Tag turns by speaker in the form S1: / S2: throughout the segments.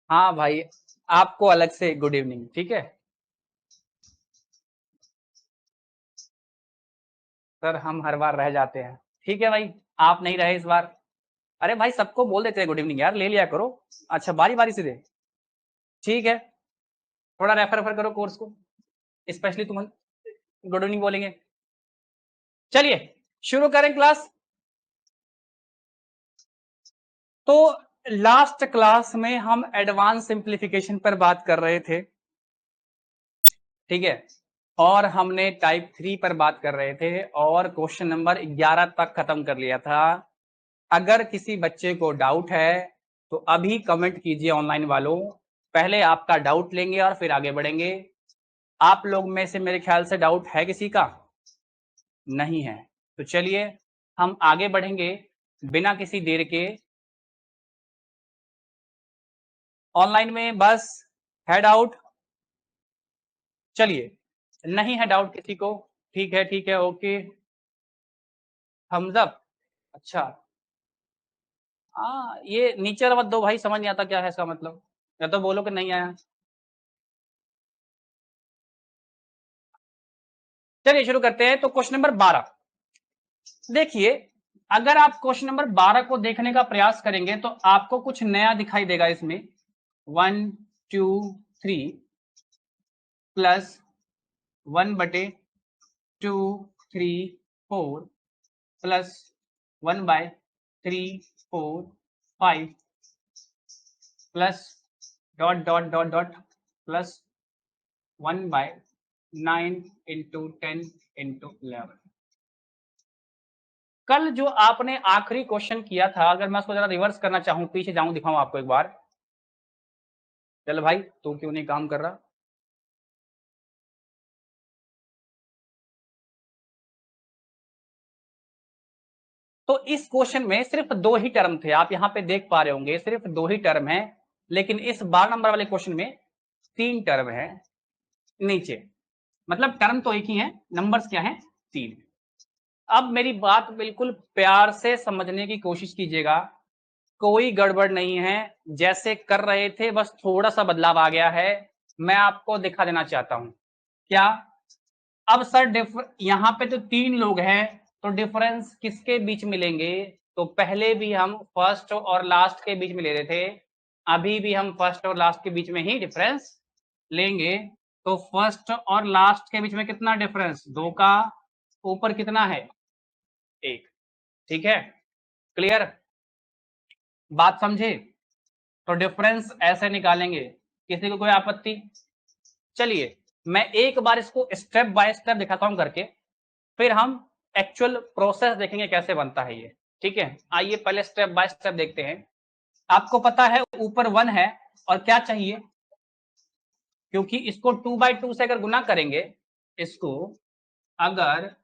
S1: हाँ भाई, आपको अलग से गुड इवनिंग, ठीक है सर। हम हर बार रह जाते हैं, ठीक है भाई। आप नहीं रहे इस बार। अरे भाई, सबको बोल देते हैं गुड इवनिंग यार, ले लिया करो। अच्छा, बारी बारी से दे। ठीक है, थोड़ा रेफर रेफर करो कोर्स को, स्पेशली तुम गुड इवनिंग बोलेंगे। चलिए शुरू करें क्लास। तो लास्ट क्लास में हम एडवांस सिंप्लीफिकेशन पर बात कर रहे थे, ठीक है। और हमने टाइप 3 पर बात कर रहे थे और क्वेश्चन नंबर 11 तक खत्म कर लिया था। अगर किसी बच्चे को डाउट है तो अभी कमेंट कीजिए ऑनलाइन वालों। पहले आपका डाउट लेंगे और फिर आगे बढ़ेंगे। आप लोग में से मेरे ख्याल से डाउट है किसी का? नहीं है। तो चलिए हम आगे बढ़ेंगे बिना किसी देर के। ऑनलाइन में बस है डाउट? चलिए, नहीं है डाउट किसी को, ठीक है, ओके। Thums up. अच्छा, हाँ ये नीचे मत दो भाई, समझ नहीं आता क्या है इसका मतलब। या तो बोलो कि नहीं आया। चलिए शुरू करते हैं। तो क्वेश्चन नंबर 12 देखिए। अगर आप क्वेश्चन नंबर 12 को देखने का प्रयास करेंगे तो आपको कुछ नया दिखाई देगा इसमें। 1 2 3 plus 1/2 3 4 plus 1/3 4 5 plus dot dot dot dot plus 1/9 into 10 into 11। कल जो आपने आखिरी क्वेश्चन किया था, अगर मैं उसको जरा रिवर्स करना चाहूं, पीछे जाऊं, दिखाऊं आपको एक बार। चल भाई, तू क्यों नहीं काम कर रहा? तो इस क्वेश्चन में सिर्फ दो ही टर्म थे, आप यहां पे देख पा रहे होंगे, सिर्फ दो ही टर्म है। लेकिन इस 12 नंबर वाले क्वेश्चन में 3 टर्म है नीचे। मतलब टर्म तो एक ही है, नंबर्स क्या है? 3। अब मेरी बात बिल्कुल प्यार से समझने की कोशिश कीजिएगा। कोई गड़बड़ नहीं है, जैसे कर रहे थे बस थोड़ा सा बदलाव आ गया है। मैं आपको दिखा देना चाहता हूं। क्या? अब सर यहां पे तो 3 लोग हैं, तो डिफरेंस किसके बीच में लेंगे? तो पहले भी हम फर्स्ट और लास्ट के बीच में ले रहे थे, अभी भी हम फर्स्ट और लास्ट के बीच में ही डिफरेंस लेंगे। तो फर्स्ट और लास्ट के बीच में कितना डिफरेंस? 2 का। ऊपर कितना है? 1। ठीक है, क्लियर? बात समझे? तो डिफरेंस ऐसे निकालेंगे। किसी को कोई आपत्ति? चलिए मैं एक बार इसको स्टेप बाय स्टेप दिखाता हूं करके, फिर हम एक्चुअल प्रोसेस देखेंगे कैसे बनता है ये। ठीक है, आइए पहले स्टेप बाय स्टेप देखते हैं। आपको पता है ऊपर 1 है और क्या चाहिए? क्योंकि इसको 2/2 से अगर गुना करेंगे, इसको अगर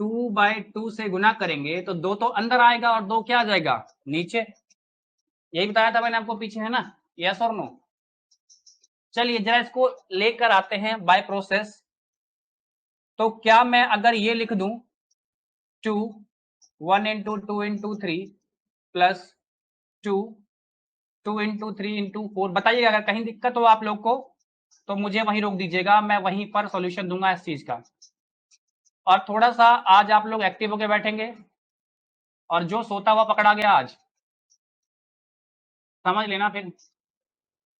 S1: 2/2 से गुना करेंगे तो 2 तो अंदर आएगा और 2 क्या आ जाएगा? नीचे। यही बताया था मैंने आपको पीछे, है ना? यस और नो? चलिए जरा इसको लेकर आते हैं बाय प्रोसेस। तो क्या मैं अगर ये लिख दूं 2 1 into 2 into 3 plus 2 2 into 3 into 4, बताइएगा अगर कहीं दिक्कत हो आप लोग को तो मुझे वहीं रोक दीजिएगा, मैं वहीं पर सॉल्यूशन दूंगा इस चीज का। और थोड़ा सा आज आप लोग एक्टिव होकर बैठेंगे, और जो सोता हुआ पकड़ा गया आज, समझ लेना फिर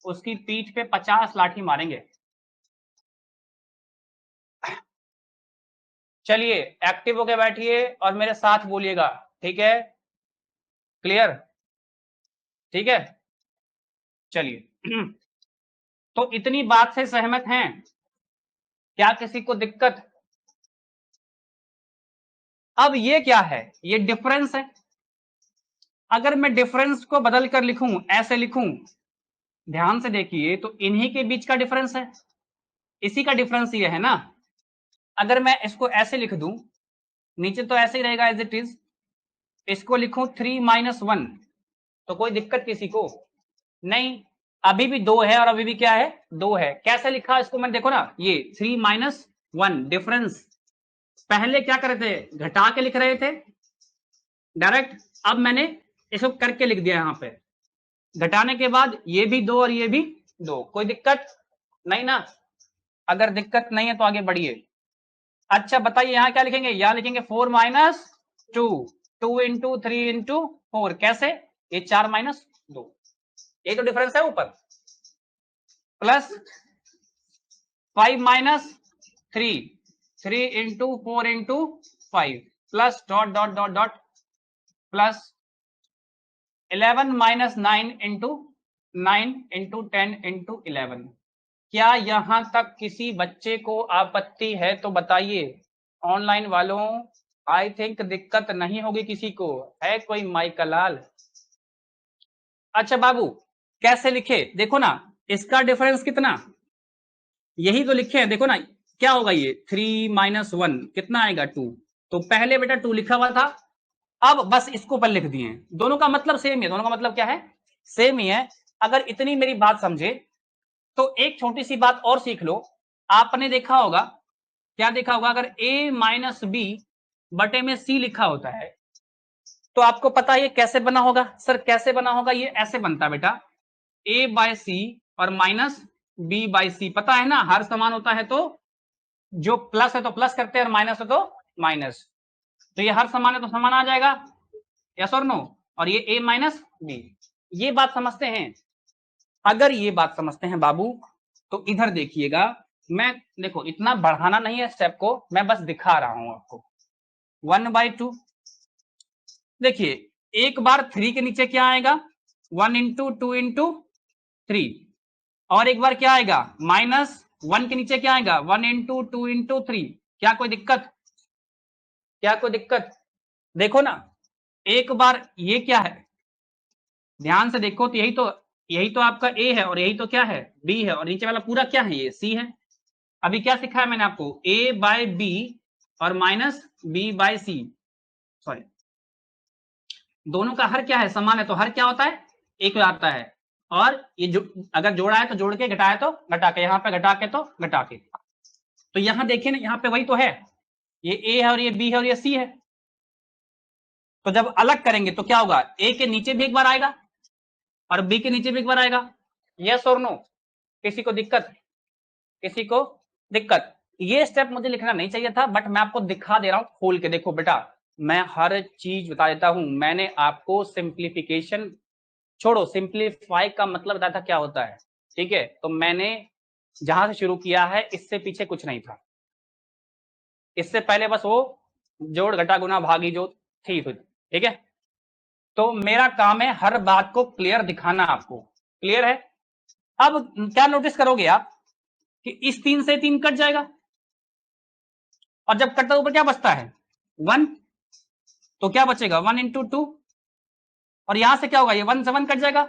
S1: उसकी पीठ पे 50 लाठी मारेंगे। चलिए एक्टिव होके बैठिए और मेरे साथ बोलिएगा, ठीक है? क्लियर? ठीक है, चलिए। तो इतनी बात से सहमत हैं? क्या किसी को दिक्कत? अब ये क्या है? ये डिफरेंस है। अगर मैं डिफरेंस को बदल कर लिखूं, ऐसे लिखूं, ध्यान से देखिए, तो इन्हीं के बीच का डिफरेंस है, इसी का डिफरेंस ये है ना। अगर मैं इसको ऐसे लिख दूं, नीचे तो ऐसे ही रहेगा एज इट इज, इसको लिखूं 3 - 1, तो कोई दिक्कत किसी को? नहीं। अभी भी 2 है और अभी भी क्या है? 2 है। कैसे लिखा इसको मैंने, देखो ना, ये 3 - 1 डिफरेंस। पहले क्या कर रहे थे? घटा के लिख रहे थे डायरेक्ट। अब मैंने इसको करके लिख दिया यहां पे। घटाने के बाद ये भी 2 और ये भी 2, कोई दिक्कत नहीं ना? अगर दिक्कत नहीं है तो आगे बढ़िए। अच्छा बताइए यहां क्या लिखेंगे? यहां लिखेंगे 4 माइनस 2, 2 इंटू 3 इंटू 4, कैसे? ये 4 माइनस 2, ये तो डिफरेंस है ऊपर, plus 5 minus 3, 3 into 4 into 5, plus dot dot dot dot, plus 11 minus 9 into 9 into 10 into 11। क्या यहां तक किसी बच्चे को आपत्ति है तो बताइए। ऑनलाइन वालों आई थिंक दिक्कत नहीं होगी किसी को, है कोई माई का लाल? अच्छा बाबू कैसे लिखे? देखो ना, इसका डिफरेंस कितना, यही तो लिखे हैं, देखो ना क्या होगा ये 3 माइनस 1 कितना आएगा 2, तो पहले बेटा 2 लिखा हुआ था, अब बस इसको ऊपर लिख दिए। दोनों का मतलब सेम है, दोनों का मतलब क्या है? सेम ही है। अगर इतनी मेरी बात समझे तो एक छोटी सी बात और सीख लो। आपने देखा होगा, क्या देखा होगा, अगर a माइनस बी बटे में c लिखा होता है तो आपको पता है ये कैसे बना होगा? सर कैसे बना होगा? ये ऐसे बनता है बेटा, a बाय सी और माइनस b बाय सी, पता है ना, हर समान होता है तो जो प्लस है तो प्लस करते हैं और माइनस है तो माइनस, तो ये हर समान है तो समान आ जाएगा, यस और नो? और ये a माइनस बी, ये बात समझते हैं? अगर ये बात समझते हैं बाबू तो इधर देखिएगा, मैं देखो इतना बढ़ाना नहीं है स्टेप को, मैं बस दिखा रहा हूं आपको। 1/2, देखिए एक बार 3 के नीचे क्या आएगा? 1 इंटू 2 इंटू 3, और एक बार क्या आएगा? माइनस 1 के नीचे क्या आएगा? 1 इंटू 2 इंटू 3। क्या कोई दिक्कत? क्या कोई दिक्कत? देखो ना, एक बार ये क्या है, ध्यान से देखो तो यही तो आपका a है और यही तो क्या है? b है, और नीचे वाला पूरा क्या है? ये c है। अभी क्या सिखाया मैंने आपको? a बाय बी और माइनस b बाय सी, सॉरी, दोनों का हर क्या है? समान है, तो हर क्या होता है? एक आता है, और ये जो अगर जोड़ा है तो जोड़ के, घटाया तो घटा के, यहाँ पे घटा के तो घटा के, तो यहाँ देखिए ना, यहाँ पे वही तो है, ये a है और ये b है और ये c है, तो जब अलग करेंगे तो क्या होगा? a के नीचे भी एक बार आएगा और b के नीचे भी एक बार आएगा, यस और नो? किसी को दिक्कत? किसी को दिक्कत? ये स्टेप मुझे लिखना नहीं चाहिए था, बट मैं आपको दिखा दे रहा हूं खोल के। देखो बेटा, मैं हर चीज बता देता हूं, मैंने आपको सिंप्लीफिकेशन, छोड़ो सिंप्लीफाई का मतलब बताया था क्या होता है, ठीक है? तो मैंने जहां से शुरू किया है इससे पीछे कुछ नहीं था, इससे पहले बस वो जोड़ घटा गुना भागी जो थी, ठीक है? तो मेरा काम है हर बात को क्लियर दिखाना आपको, क्लियर है? अब क्या नोटिस करोगे आप कि इस 3 से 3 कट जाएगा, और जब कटता ऊपर क्या बचता है? 1, तो क्या बचेगा? 1 इंटू 2, और यहां से क्या होगा? ये 1 से 1 कट जाएगा,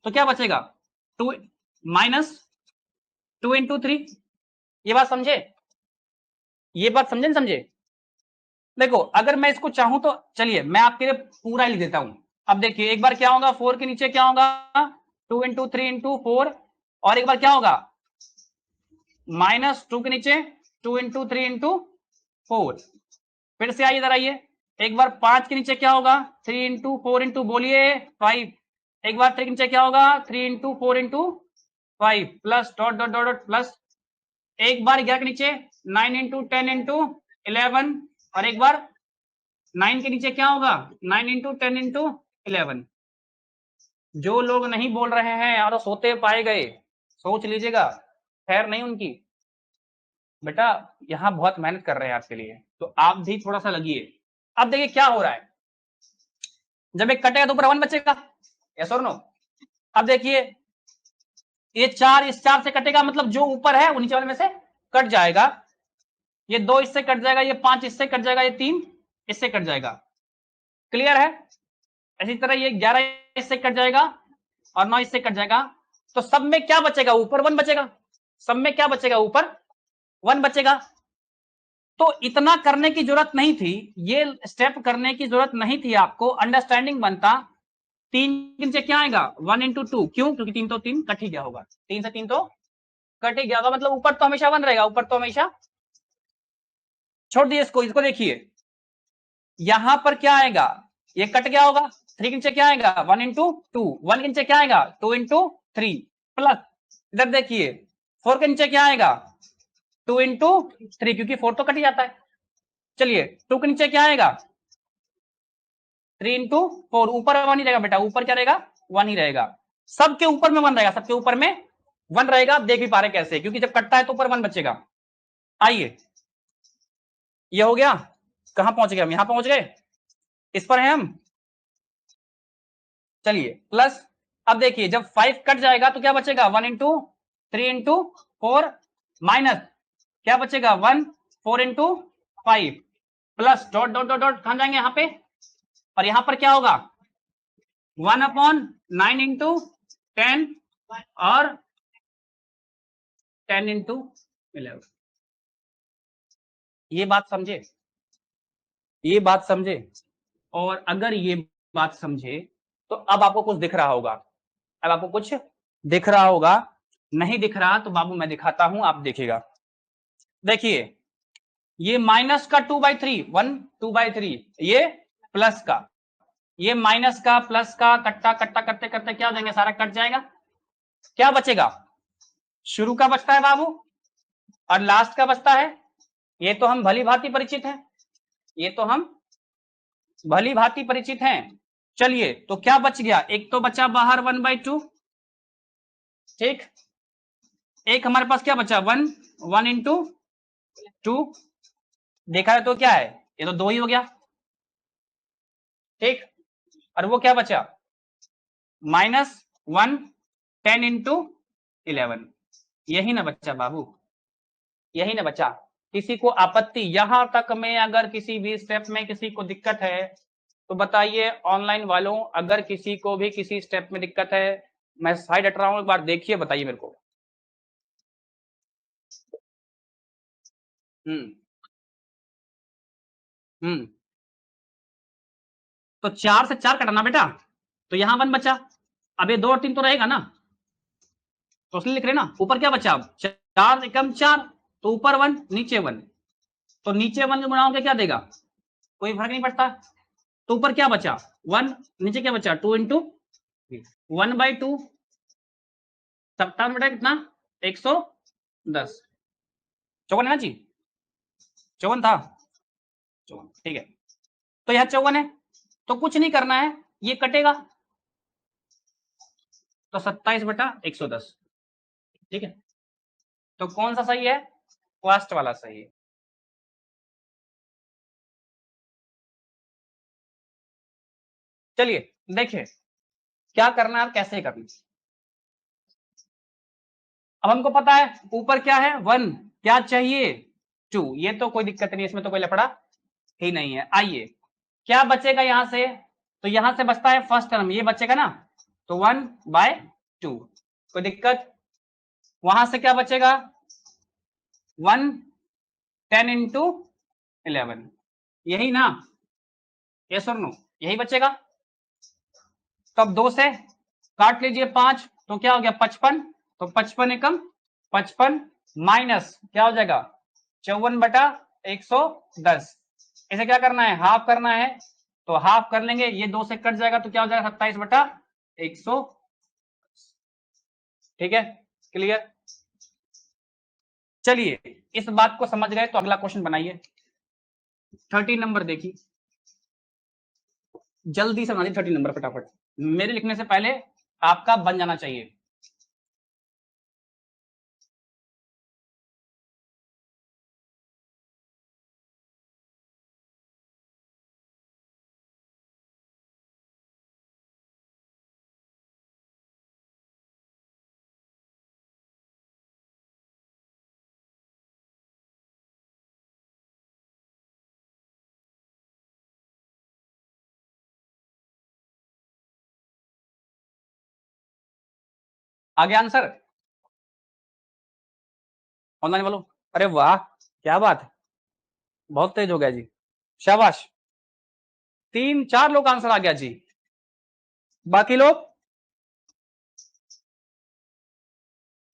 S1: तो क्या बचेगा? 2 माइनस 2 इंटू 3। ये बात समझे? ये बात समझे नहीं समझे? देखो अगर मैं इसको चाहूं तो चलिए मैं आपके लिए पूरा ही लिख देता हूं। अब देखिए एक बार क्या होगा, 4 के नीचे क्या होगा? 2 इंटू 3 इंटू 4, और एक बार क्या होगा? माइनस 2 के नीचे 2 इंटू 3 इंटू 4। फिर से आइए, इधर आइए, एक बार 5 के नीचे क्या होगा? 3 इंटू 4 इंटू, बोलिए 5। एक बार 3 के नीचे क्या होगा? 3 into 4 into 5, plus dot dot dot dot plus, एक बार 11 के नीचे 9 इंटू 10 इंटू 11, और एक बार 9 के नीचे क्या होगा? 9 इंटू 10 इंटू 11। जो लोग नहीं बोल रहे हैं और सोते पाए गए, सोच लीजिएगा, खैर नहीं उनकी। बेटा यहां बहुत मेहनत कर रहे हैं आपके लिए, तो आप भी थोड़ा सा लगिए। अब देखिए क्या हो रहा है, जब एक कटेगा तो ऊपर 1 बचेगा, यस और नो? अब देखिए ये 4 इस 4 से कटेगा, मतलब जो ऊपर है वो नीचे वाले में से कट जाएगा, ये 2 इससे कट जाएगा, ये 5 इससे कट जाएगा, ये 3 इससे कट जाएगा, क्लियर है? इसी तरह ये 11 इससे कट जाएगा और 9 इससे कट जाएगा, तो सब में क्या बचेगा? ऊपर 1 बचेगा। सब में क्या बचेगा? ऊपर 1 बचेगा। तो इतना करने की जरूरत नहीं थी, ये स्टेप करने की जरूरत नहीं थी आपको, अंडरस्टैंडिंग बनता। 3 से क्या आएगा? 1 इंटू 2, क्यों? क्योंकि 3 तो 3 कट ही गया होगा, 3 से 3 तो कट ही गया होगा, मतलब ऊपर तो हमेशा 1 रहेगा, ऊपर तो हमेशा, छोड़ दिए इसको, इसको देखिए यहां पर क्या आएगा? ये कट गया होगा, 3 के नीचे क्या आएगा 1 इंटू 2, 1 के नीचे क्या आएगा 2 इंटू 3 प्लस इधर देखिए 4 के नीचे क्या आएगा 2 इंटू 3 क्योंकि 4 तो कट ही जाता है। चलिए 2 के नीचे क्या आएगा 3 इंटू 4, ऊपर 1 ही रहेगा बेटा, ऊपर क्या रहेगा 1 ही रहेगा, सबके ऊपर में 1 रहेगा, सबके ऊपर में 1 रहेगा। आप देख भी पा रहे कैसे, क्योंकि जब कटता है तो ऊपर 1 बचेगा। आइए ये हो गया, कहां पहुंच गए हम, यहां पहुंच गए, इस पर है हम। चलिए प्लस, अब देखिए जब 5 कट जाएगा तो क्या बचेगा 1 इंटू 3 इंटू 4 माइनस क्या बचेगा 1 4 into 5 plus dot dot dot dot कहां जाएंगे यहाँ पे, और यहां पर क्या होगा 1/9 इंटू 10 और 10 इंटू 11। ये बात समझे, ये बात समझे, और अगर ये बात समझे तो अब आपको कुछ दिख रहा होगा, अब आपको कुछ दिख रहा होगा, नहीं दिख रहा तो बाबू मैं दिखाता हूं, आप देखिएगा। देखिए ये माइनस का 2/3 1 2/3, ये प्लस का, ये माइनस का प्लस का कट्टा कट्टा करते करते क्या हो जाएंगे, सारा कट जाएगा, क्या बचेगा शुरू का बचता है बाबू और लास्ट का बचता है। ये तो हम भली भांति परिचित हैं, ये तो हम भली भांति परिचित हैं। चलिए तो क्या बच गया, एक तो बचा बाहर 1/2, ठीक, एक हमारे पास क्या बचा 1 1 इंटू 2, देखा है तो क्या है, ये तो 2 ही हो गया, ठीक, और वो क्या बचा -1 10 इंटू 11, यही ना बच्चा बाबू, यही ना बच्चा। किसी को आपत्ति यहां तक में, अगर किसी भी स्टेप में किसी को दिक्कत है तो बताइए ऑनलाइन वालों, अगर किसी को भी किसी स्टेप में दिक्कत है, मैं साइड हट रहा हूं, एक बार देखिए बताइए मेरे को। हम्म हम्म तो 4 से 4 कटाना बेटा, तो यहां 1 बचा, अब ये 2 और 3 तो रहेगा ना, तो इसलिए लिख रहे ना, ऊपर क्या बचा 4 एकम 4, तो ऊपर 1 नीचे 1, तो नीचे 1 जो बनाओगे क्या देगा, कोई फर्क नहीं पड़ता, तो ऊपर क्या बचा 1, नीचे क्या बचा 2 इंटू 1/2, 57 बेटा कितना 110, 54 है ना जी, 54 था, 54 ठीक है, तो यह 54 है, तो कुछ नहीं करना है, ये कटेगा तो 27/110, ठीक है, तो कौन सा सही है, फर्स्ट वाला सही है। चलिए देखिए क्या करना है, कैसे करना है। अब हमको पता है ऊपर क्या है 1, क्या चाहिए 2, ये तो कोई दिक्कत नहीं, इसमें तो कोई लफड़ा ही नहीं है। आइए क्या बचेगा यहां से, तो यहां से बचता है फर्स्ट टर्म, ये बचेगा ना, तो 1/2, कोई दिक्कत, वहां से क्या बचेगा 1 10 इंटू 11, यही ना, यस और नो, यही बचेगा। तो अब 2 से काट लीजिए 5, तो क्या हो गया 55, तो 55 एकम 55 माइनस क्या हो जाएगा 54/110, इसे क्या करना है हाफ करना है, तो हाफ कर लेंगे, ये 2 से कट जाएगा तो क्या हो जाएगा 27/100, ठीक है, क्लियर। चलिए इस बात को समझ गए तो अगला क्वेश्चन बनाइए, 30 नंबर देखिए, जल्दी से बनाइए 30 नंबर फटाफट, मेरे लिखने से पहले आपका बन जाना चाहिए। आगे आंसर ऑनलाइन बोलो, अरे वाह क्या बात है, बहुत तेज हो गया जी, शाबाश, 3 4 लोग आंसर आ गया जी, बाकी लोग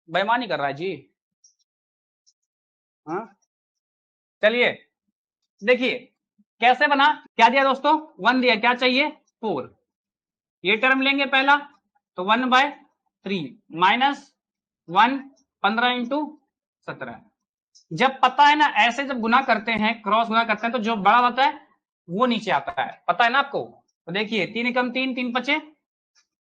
S1: बेईमानी कर रहा है जी। हाँ चलिए देखिए कैसे बना, क्या दिया दोस्तों 1 दिया, क्या चाहिए 4, ये टर्म लेंगे पहला, तो 1/3 माइनस 1, 15 इंटू 17। जब पता है ना, ऐसे जब गुना करते हैं, क्रॉस गुना करते हैं, तो जो बड़ा होता है वो नीचे आता है, पता है ना आपको। तो देखिए 3 एकम 3, 3 पचे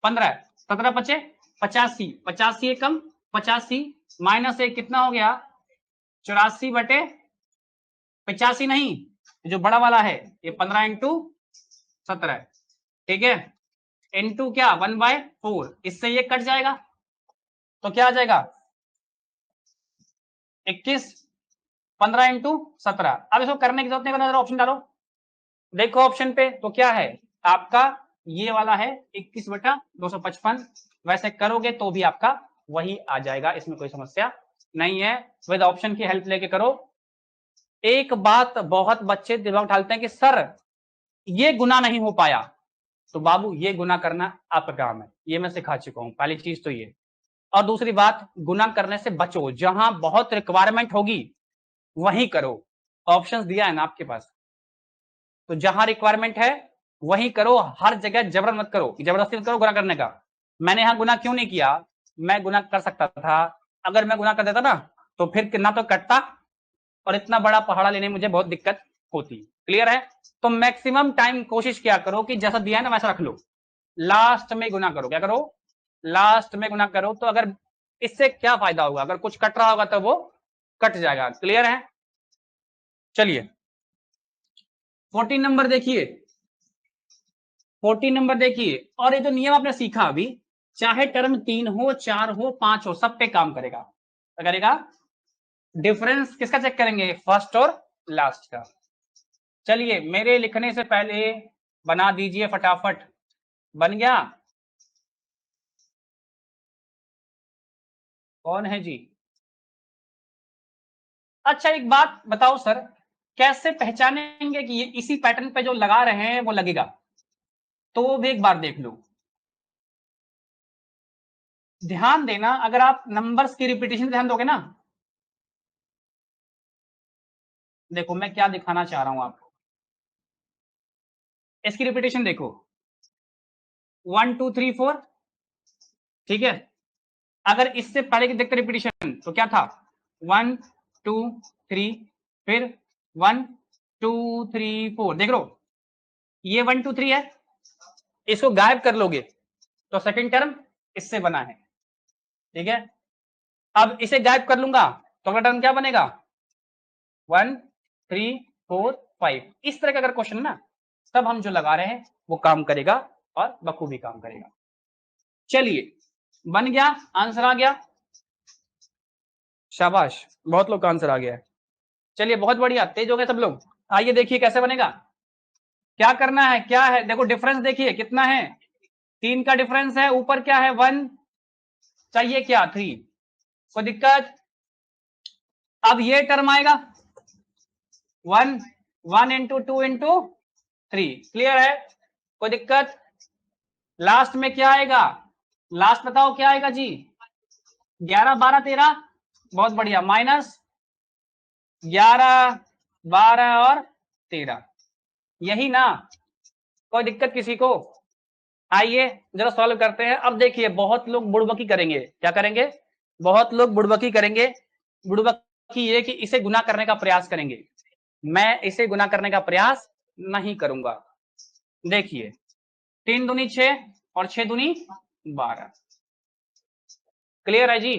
S1: 15, 17 पचे 85, 85 एकम 85 माइनस 1 कितना हो गया 84/85 नहीं, जो बड़ा वाला है ये 15 इंटू 17, ठीक है, इंटू क्या 1/4, इससे ये कट जाएगा तो क्या आ जाएगा 21, 15 इंटू 17। अब इसको करने की जरूरत नहीं, नजर ऑप्शन डालो, देखो ऑप्शन पे तो क्या है आपका, ये वाला है 21/255, वैसे करोगे तो भी आपका वही आ जाएगा, इसमें कोई समस्या नहीं है, विद ऑप्शन की हेल्प लेके करो। एक बात बहुत बच्चे दिमाग उठाते हैं कि सर ये गुना नहीं हो पाया, तो बाबू ये गुना करना आपका काम है, ये मैं सिखा चुका हूं, पहली चीज तो ये। और दूसरी बात, गुना करने से बचो, जहां बहुत रिक्वायरमेंट होगी वहीं करो, ऑप्शंस दिया है ना आपके पास, तो जहां रिक्वायरमेंट है वहीं करो, हर जगह जबर मत करो, जबरदस्ती मत करो गुना करने का। मैंने यहां गुना क्यों नहीं किया, मैं गुना कर सकता था, अगर मैं गुना कर देता ना तो फिर कितना तो कटता और इतना बड़ा पहाड़ा लेने में मुझे बहुत दिक्कत होती। क्लियर है, तो मैक्सिमम टाइम कोशिश क्या करो कि जैसा दिया है ना वैसा रख लो, लास्ट में गुना करो, क्या करो लास्ट में गुना करो, तो अगर इससे क्या फायदा होगा, अगर कुछ कट रहा होगा तो वो कट जाएगा। क्लियर है, चलिए 14 नंबर देखिए, 14 नंबर देखिए, और ये जो नियम आपने सीखा अभी, चाहे टर्म 3 हो 4 हो 5 हो, सब पे काम करेगा, क्या करेगा, डिफरेंस किसका चेक करेंगे, फर्स्ट और लास्ट का। चलिए मेरे लिखने से पहले बना दीजिए फटाफट, बन गया, कौन है जी। अच्छा एक बात बताओ सर, कैसे पहचानेंगे कि ये इसी पैटर्न पे जो लगा रहे हैं वो लगेगा, तो वो भी एक बार देख लो, ध्यान देना, अगर आप नंबर्स की रिपीटेशन ध्यान दोगे ना, देखो मैं क्या दिखाना चाह रहा हूं आपको, इसकी रिपीटेशन देखो 1 2 3 4, ठीक है, अगर इससे पहले की देखते रिपीटेशन तो क्या था 1 2 3, फिर 1 2 3 4, देख लो ये 1 2 3 है, इसको गायब कर लोगे तो सेकंड टर्म इससे बना है, ठीक है, अब इसे गायब कर लूंगा तो अगला टर्म क्या बनेगा 1 3 4 5, इस तरह का अगर क्वेश्चन ना, तब हम जो लगा रहे हैं वो काम करेगा और बखूबी काम करेगा। चलिए बन गया, आंसर आ गया, शाबाश, बहुत लोग का आंसर आ गया है, चलिए बहुत बढ़िया, तेज हो गए सब लोग। आइए देखिए कैसे बनेगा, क्या करना है, क्या है, देखो डिफरेंस देखिए कितना है, 3 का डिफरेंस है, ऊपर क्या है 1, चाहिए क्या 3, कोई दिक्कत। अब ये टर्म आएगा 1 1 इंटू 2 इंटू 3, क्लियर है, कोई दिक्कत। लास्ट में क्या आएगा, लास्ट बताओ क्या आएगा जी, 11 12 13, बहुत बढ़िया, माइनस 11 12 और 13, यही ना, कोई दिक्कत किसी को। आइए जरा सॉल्व करते हैं। अब देखिए बहुत लोग बुड़बकी करेंगे, क्या करेंगे, बहुत लोग बुड़बकी करेंगे, बुड़बकी ये कि इसे गुना करने का प्रयास करेंगे, मैं इसे गुना करने का प्रयास नहीं करूंगा। देखिए 3 दूनी 6 और 6 दूनी 12, क्लियर है जी।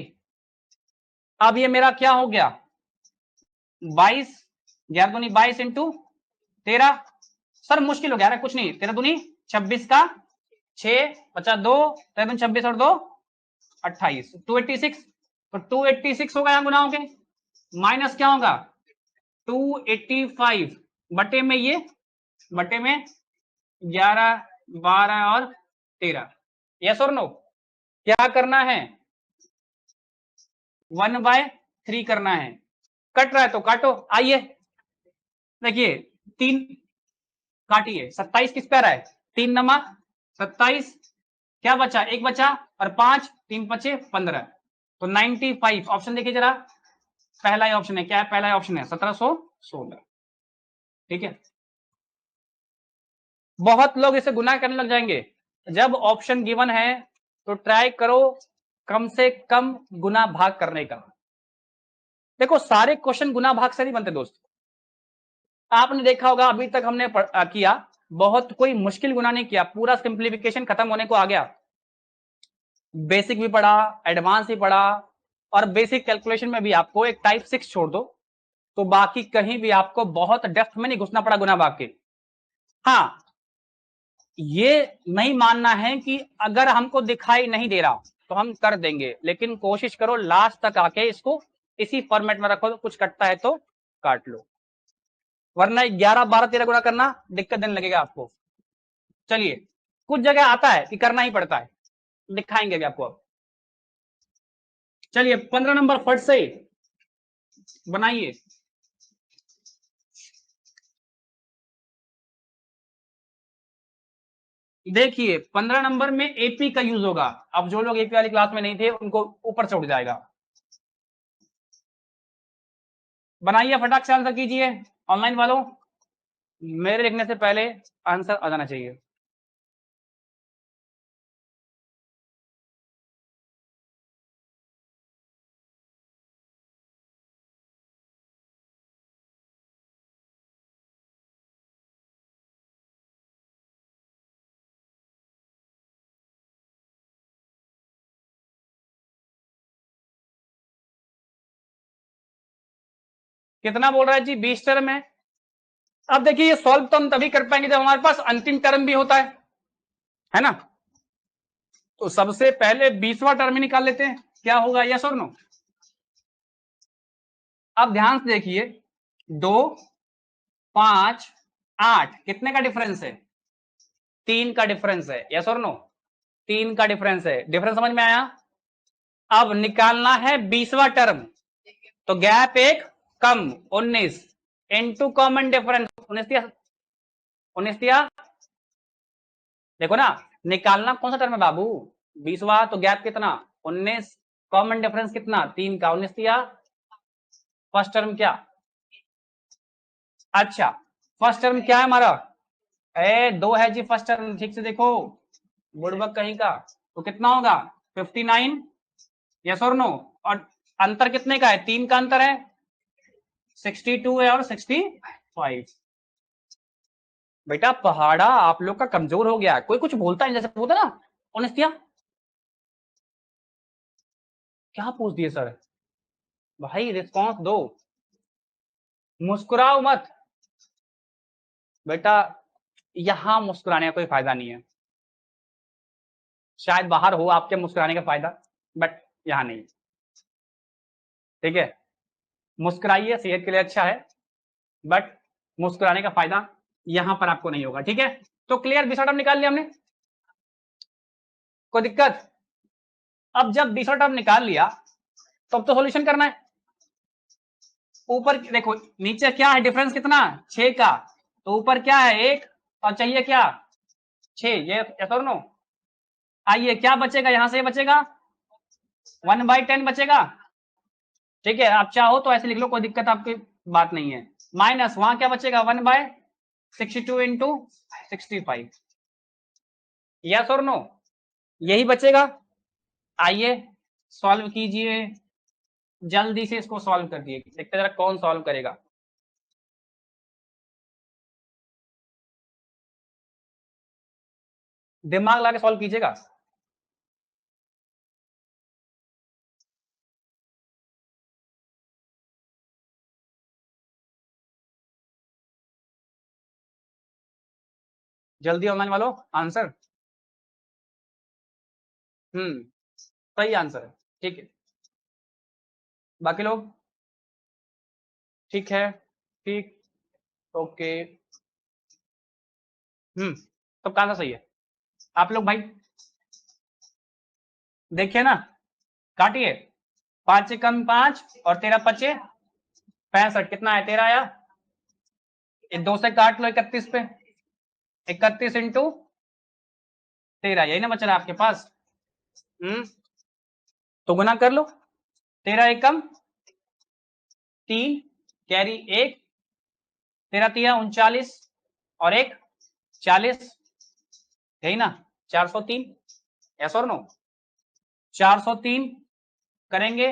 S1: अब ये मेरा क्या हो गया 22, 11 दूनी 22 इंटू 13, सर मुश्किल हो गया, कुछ नहीं, 13 दूनी 26 का 6 बचा 2, 13 दूनी 26 और 2 28, 286, तो 286 होगा यहाँ गुना होंगे, माइनस क्या होगा 285 बटे में ये, बटे में 11 12 और 13, यस और नो, क्या करना है 1/3 करना है, कट रहा है तो काटो। आइए देखिए 3 काटिए, 27 किस पे रहा है 3 नमा 27, क्या बचा एक बचा और 5 3 बचे 15, तो 95, ऑप्शन देखिए जरा, पहला ही ऑप्शन है, क्या है पहला ही ऑप्शन है 1716, ठीक है। बहुत लोग इसे गुना करने लग जाएंगे, जब ऑप्शन गिवन है तो ट्राई करो कम से कम गुना भाग करने का। देखो सारे क्वेश्चन गुना भाग से नहीं बनते दोस्त। आपने देखा होगा अभी तक हमने किया, बहुत कोई मुश्किल गुना नहीं किया, पूरा सिंप्लीफिकेशन खत्म होने को आ गया। बेसिक भी पढ़ा, एडवांस भी पढ़ा, और बेसिक कैलकुलेशन में भी आपको एक टाइप 6 छोड़ दो तो बाकी कहीं भी आपको बहुत डेप्थ में नहीं घुसना पड़ा गुना भाग के। हाँ, ये नहीं मानना है कि अगर हमको दिखाई नहीं दे रहा तो हम कर देंगे, लेकिन कोशिश करो लास्ट तक आके इसको इसी फॉर्मेट में रखो, तो कुछ कटता है तो काट लो, वरना 11 12 13 गुना करना दिक्कत देने लगेगा आपको। चलिए, कुछ जगह आता है कि करना ही पड़ता है, दिखाएंगे भी आपको अब। चलिए 15 नंबर फट से बनाइए। देखिए 15 नंबर में एपी का यूज होगा। अब जो लोग एपी वाली क्लास में नहीं थे उनको ऊपर से उठ जाएगा। बनाइए, फटाक से आंसर कीजिए ऑनलाइन वालों, मेरे लिखने से पहले आंसर आ जाना चाहिए। कितना बोल रहा है जी? 20 टर्म है। अब देखिए ये सॉल्व तो हम तभी कर पाएंगे जब हमारे पास अंतिम टर्म भी होता है ना। तो सबसे पहले 20वां टर्म ही निकाल लेते हैं, क्या होगा, यस और नो। अब ध्यान से देखिए, 2 5 8 कितने का डिफरेंस है? 3 का डिफरेंस है, यस और नो। 3 का डिफरेंस है, डिफरेंस समझ में आया। अब निकालना है 20वां टर्म, तो गैप एक कम, 19 इनटू कॉमन डिफरेंस 19 दिया। देखो ना, निकालना कौन सा टर्म है बाबू? 20वां, तो गैप कितना? 19, कॉमन डिफरेंस कितना? 3 का, 19 दिया। फर्स्ट टर्म क्या? अच्छा, फर्स्ट टर्म क्या है हमारा? 2 है जी फर्स्ट टर्म, ठीक से देखो, बुड़बक कहीं का। तो कितना होगा? 59, यस और नो। और अंतर कितने का है? 3 का अंतर है, 62 है और 65। बेटा पहाड़ा आप लोग का कमजोर हो गया, कोई कुछ बोलता है जैसे बोलता ना ऑनेस्टिया। क्या पूछ दिए सर? भाई रिस्पॉन्स दो, मुस्कुराओ मत बेटा, यहां मुस्कुराने का कोई फायदा नहीं है। शायद बाहर हो आपके मुस्कुराने का फायदा, बट यहां नहीं। ठीक है, मुस्कुराइए, सेहत के लिए अच्छा है, बट मुस्कुराने का फायदा यहां पर आपको नहीं होगा। ठीक है, तो क्लियर, बीसा निकाल लिया हमने, कोई दिक्कत? अब जब बीसा निकाल लिया तो अब तो सॉल्यूशन करना है। ऊपर देखो, नीचे क्या है डिफरेंस कितना? 6 का, तो ऊपर क्या है? 1, और चाहिए क्या? 6, ये यस और नो। आइए क्या बचेगा यहां से? बचेगा 1/10 बचेगा। ठीक है, आप चाहो तो ऐसे लिख लो, कोई दिक्कत आपकी बात नहीं है। माइनस वहां क्या बचेगा? 1/62 इंटू 65, यस और नो, यही बचेगा। आइए सॉल्व कीजिए, जल्दी से इसको सॉल्व कर दिए, देखते जरा कौन सॉल्व करेगा। दिमाग लगा के सॉल्व कीजिएगा। जल्दी ऑनलाइन वालों आंसर। सही आंसर है, ठीक है। बाकी लोग ठीक है? ठीक, ओके। तो कहां सा सही है? आप लोग भाई देखिए ना, काटिए, 5 से कम 5 और 13 पचे 65, कितना है? 13 आया। ये 2 से काट लो 31 पे, 31 इंटू 13, यही ना बच रहा है आपके पास। तो गुना कर लो, 13 एकम 3, कैरी 1, 13 3 39 और 1 40, यही ना, 403, यस और नो? 403 करेंगे,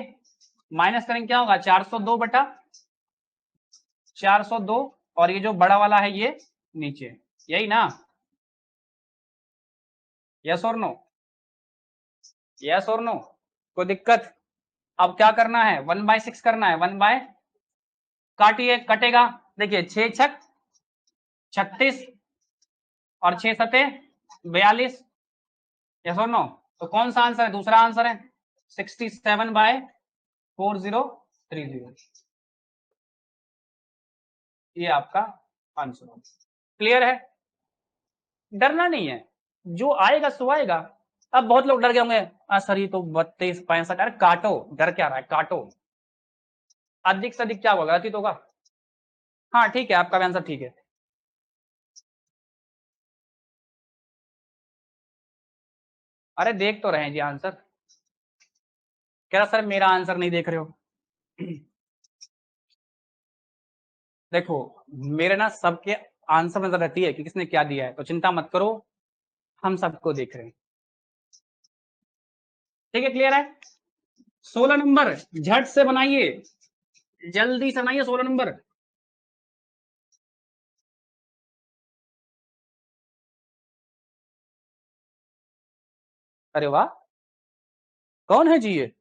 S1: माइनस करेंगे, क्या होगा? 402 बटा 402, और ये जो बड़ा वाला है ये नीचे, यही ना? यस और नो? यस और नो? कोई दिक्कत? अब क्या करना है? 1/6 करना है, 1 बाय, काटिए, कटेगा, देखिए 6 छक 36 और 6 सते 42, यस और नो? तो कौन सा आंसर है? दूसरा आंसर है 67/4030, ये आपका आंसर होगा। क्लियर है? डरना नहीं है, जो आएगा सो आएगा। अब बहुत लोग डर गए होंगे, सर ये तो 32 65, अरे काटो, डर क्या रहा है, काटो। अधिक से अधिक क्या होगा? गलती तो होगा। हाँ ठीक है, आपका भी आंसर ठीक है। अरे देख तो रहे हैं जी आंसर। कह रहा सर मेरा आंसर नहीं देख रहे हो। देखो, मेरे ना सबके आंसर नजर रहती है कि किसने क्या दिया है, तो चिंता मत करो, हम सबको देख रहे हैं। ठीक है, क्लियर है? 16 नंबर झट से बनाइए, जल्दी से बनाइए 16 नंबर। अरे वाह, कौन है जी ये?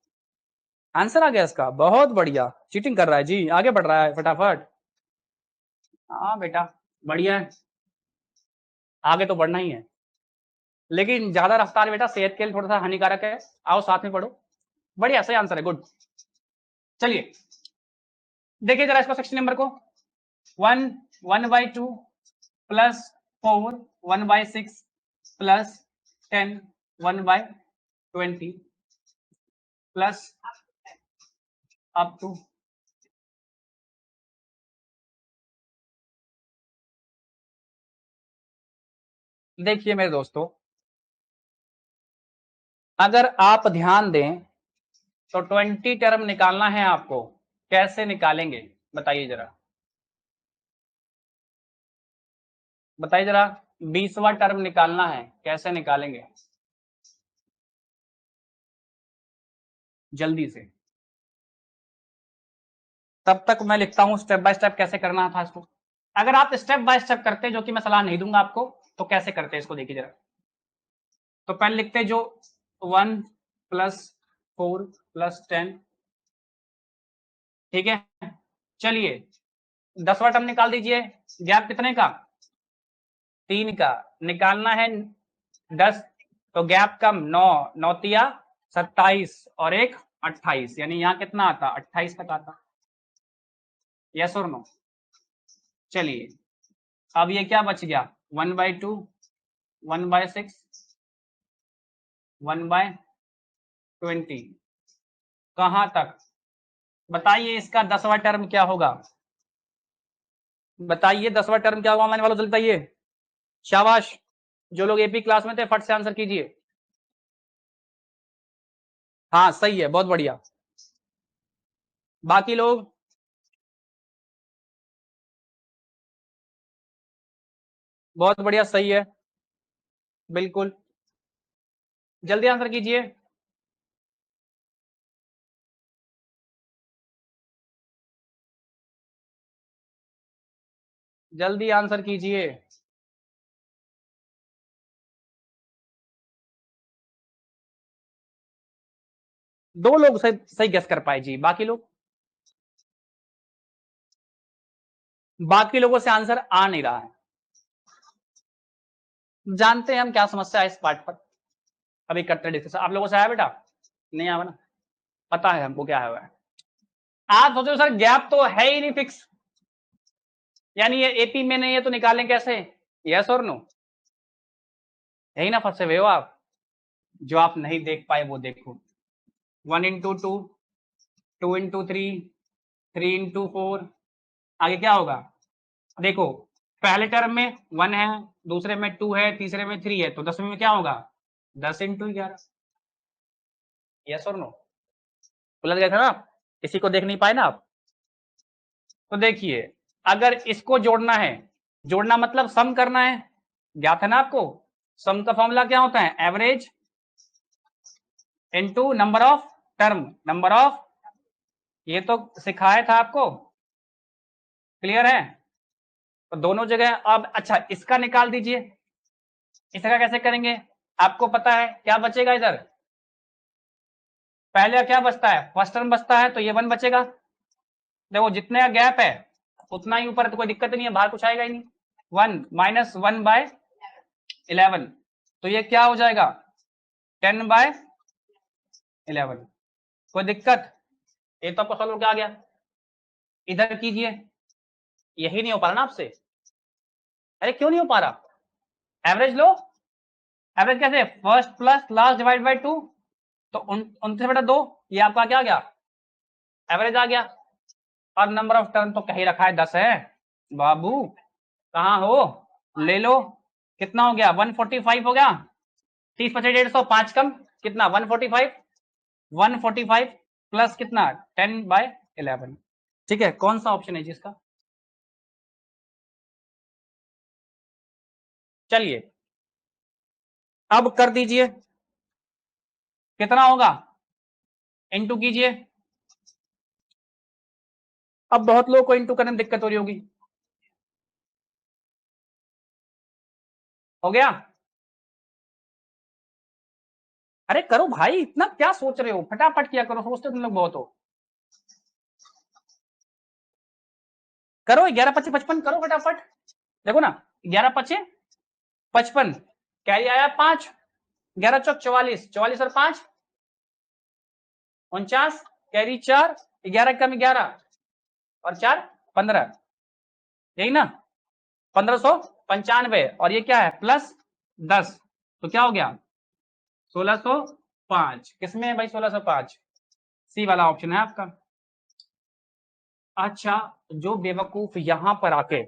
S1: आंसर आ गया इसका, बहुत बढ़िया, चीटिंग कर रहा है जी, आगे बढ़ रहा है फटाफट। हाँ बेटा, बढ़िया है, आगे तो बढ़ना ही है, लेकिन ज्यादा रफ्तार बेटा सेहत के लिए थोड़ा सा हानिकारक है। आओ साथ में पढ़ो। बढ़िया, सही आंसर है, गुड। चलिए देखिए जरा इसको, 16 नंबर को। 1/2 plus 4 1/6 plus 10 1/20 plus up to. देखिए मेरे दोस्तों, अगर आप ध्यान दें तो 20 टर्म निकालना है आपको, कैसे निकालेंगे बताइए जरा, बताइए जरा। 20वां टर्म निकालना है, कैसे निकालेंगे? जल्दी से। तब तक मैं लिखता हूं स्टेप बाय स्टेप कैसे करना था इसको। अगर आप स्टेप बाय स्टेप करते, जो कि मैं सलाह नहीं दूंगा आपको, तो कैसे करते इसको देखिए जरा। तो पहले लिखते जो 1 + 4 + 10, ठीक है। चलिए 10वां टर्म निकाल दीजिए, गैप कितने का? 3 का निकालना है, 10, तो गैप कम, 9 9 27 और एक 28, यानी यहाँ कितना आता? 28 तक आता। यस और नो? चलिए अब ये क्या बच गया? 1/2 1/6 1/20, कहां तक? बताइए इसका 10वां टर्म क्या होगा? बताइए 10वां टर्म क्या होगा ऑनलाइन वालों, जल्दी बताइए। शाबाश, जो लोग एपी क्लास में थे फट से आंसर कीजिए। हाँ सही है, बहुत बढ़िया। बाकी लोग? बहुत बढ़िया, सही है, बिल्कुल, जल्दी आंसर कीजिए। जल्दी आंसर कीजिए। दो लोग सही सही गेस कर पाए जी, बाकी लोग? बाकी लोगों से आंसर आ नहीं रहा है। जानते हैं हम क्या समस्या है इस पार्ट पर, अभी करते डिस्कशन। आप लोगों से आया बेटा? नहीं आया ना? पता है हमको क्या है। आप सोचो सर गैप तो है ही नहीं फिक्स, यानी ये एपी में नहीं है तो निकालें कैसे? यस और नो? यही ना फंसे हुए हो आप, जो आप नहीं देख पाए वो देखो। 1 × 2 2 × 3 3 × 4, आगे क्या होगा? देखो, पहले टर्म में 1 है, दूसरे में 2 है, तीसरे में 3 है, तो 10वें में क्या होगा? 10 × 11। यस और नो? उलझ गए थे ना, किसी को देख नहीं पाए ना आप? तो देखिए, अगर इसको जोड़ना है, जोड़ना मतलब सम करना है, ज्ञात है ना आपको? सम का फॉर्मूला क्या होता है? Average into number of term, number of, ये तो सिखाया था आपको, क्लियर है? तो दोनों जगह। अब अच्छा इसका निकाल दीजिए, इसका कैसे करेंगे? आपको पता है क्या बचेगा इधर? पहले क्या बचता है? फर्स्ट टर्म बचता है, तो ये 1 बचेगा। देखो जितने गैप है उतना ही ऊपर है, तो कोई दिक्कत नहीं है, बाहर कुछ आएगा ही नहीं। 1 माइनस 1/11, तो ये क्या हो जाएगा? 10/11। कोई दिक्कत? ये तो आपको सॉल्व हो क्या आ गया। इधर कीजिए, यही नहीं हो पा रहा ना आपसे? अरे क्यों नहीं हो पा रहा? एवरेज लो, एवरेज कैसे? First plus last divide by 2, तो 29/2, ये आपका क्या आ गया? एवरेज आ गया। और नंबर ऑफ टर्न तो कहीं रखा है 10 है बाबू, कहाँ हो? ले लो। कितना हो गया? 145 हो गया। 30 पचे 150, 5 कम कितना? 145। 145 प्लस कितना? 10/11। ठीक है, कौन सा ऑप्शन है जी इसका? चलिए अब कर दीजिए, कितना होगा? इंटू कीजिए। अब बहुत लोगों को इंटू करने में दिक्कत हो रही होगी। हो गया? अरे करो भाई, इतना क्या सोच रहे हो? फटाफट किया करो, सोचते तुम लोग बहुत हो। करो 11 25 55, करो फटाफट। देखो ना, 11 25 55, कैरी आया 5, 11 चौक 44, 44 और 5 49, कैरी 4, 11 कम 11 और 4 15, यही ना? 1595, और ये क्या है? प्लस 10, तो क्या हो गया? 1605। किसमें है भाई 1605? सी वाला ऑप्शन है आपका। अच्छा, जो बेवकूफ यहां पर आके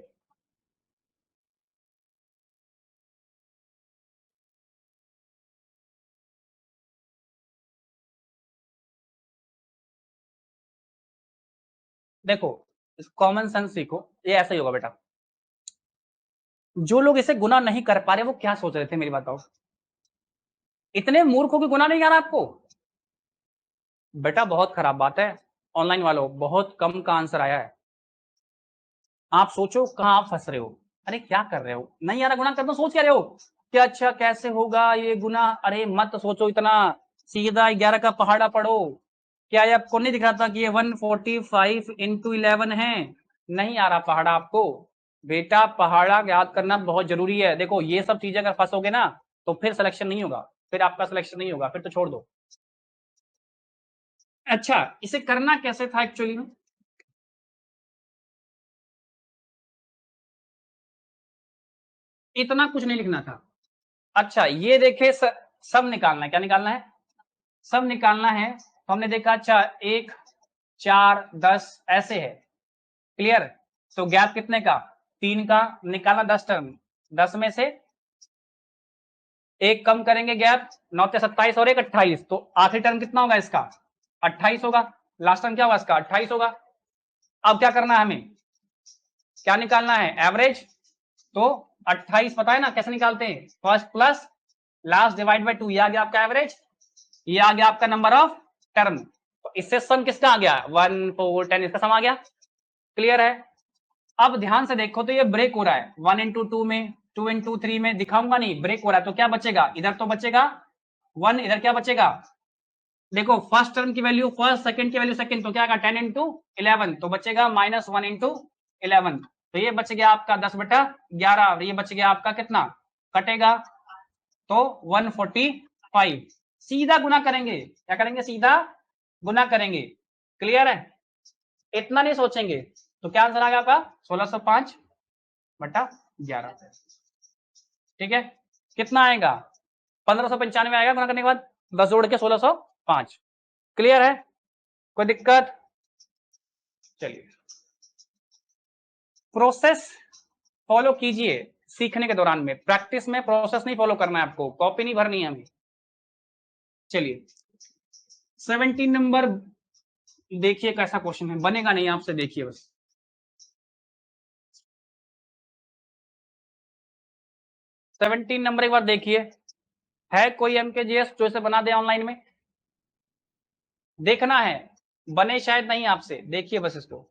S1: देखो, कॉमन सेंस सीखो, ये ऐसा ही होगा बेटा। जो लोग इसे गुना नहीं कर पा रहे वो क्या सोच रहे थे मेरी बताओ? इतने मूर्खों की गुना नहीं आ रहा आपको? बेटा बहुत खराब बात है। ऑनलाइन वालों, बहुत कम का आंसर आया है। आप सोचो कहां आप फंस रहे हो। अरे क्या कर रहे हो? नहीं यार गुना करना, सोच क्या रहे हो? क्या अच्छा कैसे होगा ये गुना? अरे मत सोचो इतना, सीधा 11 का पहाड़ा पढ़ो। क्या ये आपको नहीं दिख रहा था कि ये 145 इंटू 11 है? नहीं आ रहा पहाड़ा आपको? बेटा पहाड़ा याद करना बहुत जरूरी है। देखो ये सब चीजें अगर फंसोगे ना तो फिर सिलेक्शन नहीं होगा, फिर आपका सिलेक्शन नहीं होगा, फिर तो छोड़ दो। अच्छा इसे करना कैसे था एक्चुअली में? इतना कुछ नहीं लिखना था। अच्छा ये देखे सब निकालना है। क्या निकालना है? सब निकालना है। तो हमने देखा अच्छा 1 4 10 ऐसे है, क्लियर? तो गैप कितने का? 3 का। निकालना 10 टर्म, 10 में से एक कम करेंगे गैप, 9 से 27 और एक 28, तो आखिरी टर्म कितना होगा इसका? 28 होगा। लास्ट टर्म क्या होगा इसका? 28 होगा। अब क्या करना है हमें? क्या निकालना है? एवरेज। तो 28 पता है ना कैसे निकालते हैं? First plus last divide by 2, ये आ गया आपका एवरेज, ये आ गया आपका नंबर ऑफ टर्म। तो इससे सम किसका आ गया? 1 4 10, इसका सम आ गया। क्लियर है? अब ध्यान से देखो तो ये ब्रेक हो रहा है 1 इंटू 2 में, 2 इंटू 3 में दिखाऊंगा नहीं, ब्रेक हो रहा है, तो क्या बचेगा? इधर तो बचेगा 1, इधर क्या बचेगा? देखो फर्स्ट टर्म की वैल्यू फर्स्ट, सेकंड की वैल्यू सेकंड, तो क्या आएगा? 10 इंटू 11, तो बचेगा -1 इंटू 11, तो ये बच गया आपका 10/11, और ये बच गया आपका कितना? कटेगा तो 145। सीधा गुना करेंगे। क्या करेंगे? सीधा गुना करेंगे। क्लियर है? इतना नहीं सोचेंगे। तो क्या आंसर आ गया आपका? 1605/11। ठीक है, कितना आएगा? 1595 आएगा गुना करने के बाद, 10 जोड़ के 1605। क्लियर है? कोई दिक्कत? चलिए प्रोसेस फॉलो कीजिए सीखने के दौरान में, प्रैक्टिस में प्रोसेस नहीं फॉलो करना है आपको, कॉपी नहीं भरनी है हमें। चलिए 17 नंबर देखिए, कैसा क्वेश्चन है, बनेगा नहीं आपसे, देखिए बस। 17 नंबर एक बार देखिए, है कोई एमकेजीएस जो इसे बना दे ऑनलाइन में? देखना है, बने शायद नहीं आपसे, देखिए बस इसको।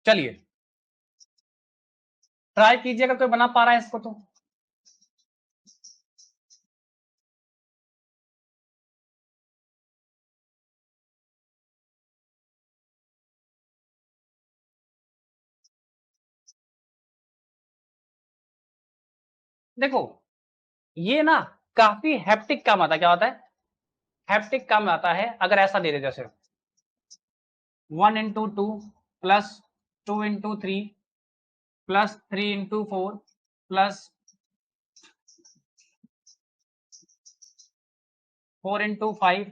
S1: चलिए ट्राई कीजिएगा, कोई बना पा रहा है इसको तो। देखो ये ना काफी हैप्टिक काम आता है। क्या होता है? हैप्टिक काम आता है। अगर ऐसा दे दे जैसे 1 × 2 प्लस 2 × 3 प्लस 3 × 4 प्लस 4 × 5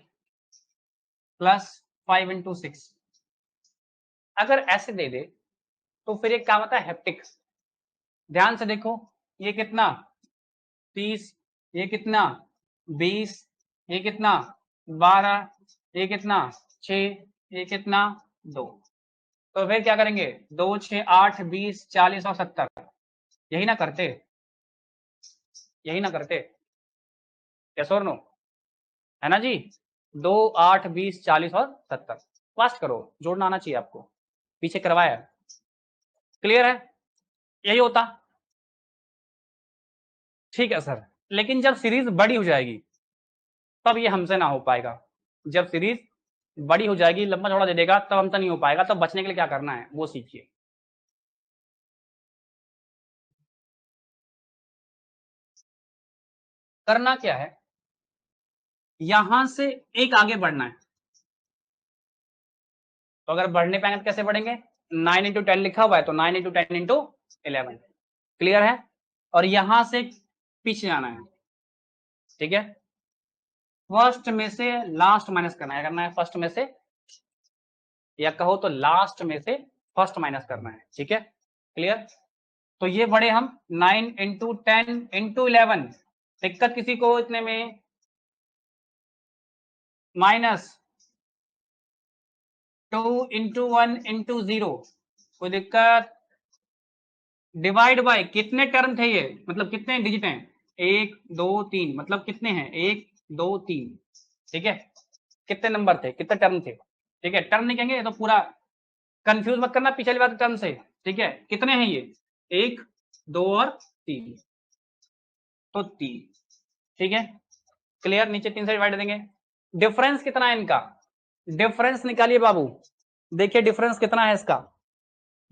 S1: प्लस 5 × 6, अगर ऐसे दे दे तो फिर एक काम आता है हैप्टिक। ध्यान से देखो, ये कितना 30, ये कितना 20, ये कितना 12, ये कितना 6, ये कितना 2। तो फिर क्या करेंगे? 2 6 8 20 40 और 70, यही ना करते? यही ना करते? यस और नो? है ना जी? 2 8 20 40 और 70। फास्ट करो, जोड़ना आना चाहिए आपको, पीछे करवाया। क्लियर है? यही होता। ठीक है सर, लेकिन जब सीरीज बड़ी हो जाएगी तब ये हमसे ना हो पाएगा। जब सीरीज बड़ी हो जाएगी, लंबा चौड़ा दे देगा, तब हमसे नहीं हो पाएगा। तब बचने के लिए क्या करना है वो सीखिए। करना क्या है, यहां से एक आगे बढ़ना है। तो अगर बढ़ने पाएंगे तो कैसे बढ़ेंगे? 9 × 10 लिखा हुआ है तो 9 × 10 × 11। क्लियर है? और यहां से पीछे जाना है। ठीक है, फर्स्ट में से लास्ट माइनस करना है फर्स्ट में से, या कहो तो लास्ट में से फर्स्ट माइनस करना है। ठीक है, क्लियर? तो ये बढ़े हम 9 × 10 × 11। दिक्कत किसी को इतने में? माइनस 2 × 1 × 0, कोई दिक्कत? डिवाइड बाय कितने टर्म थे ये, मतलब कितने डिजिट हैं? 1 2 3, मतलब कितने हैं? 1 2 3। ठीक है, कितने नंबर थे, कितने टर्म थे? ठीक है, टर्म नहीं कहेंगे, ये तो पूरा कंफ्यूज मत करना पिछली बार टर्म से। ठीक है, कितने हैं ये? 1 2 और 3, तो 3। ठीक है, क्लियर? नीचे 3 से डिवाइड देंगे। डिफरेंस कितना है इनका? डिफरेंस निकालिए बाबू, देखिए डिफरेंस कितना है इसका,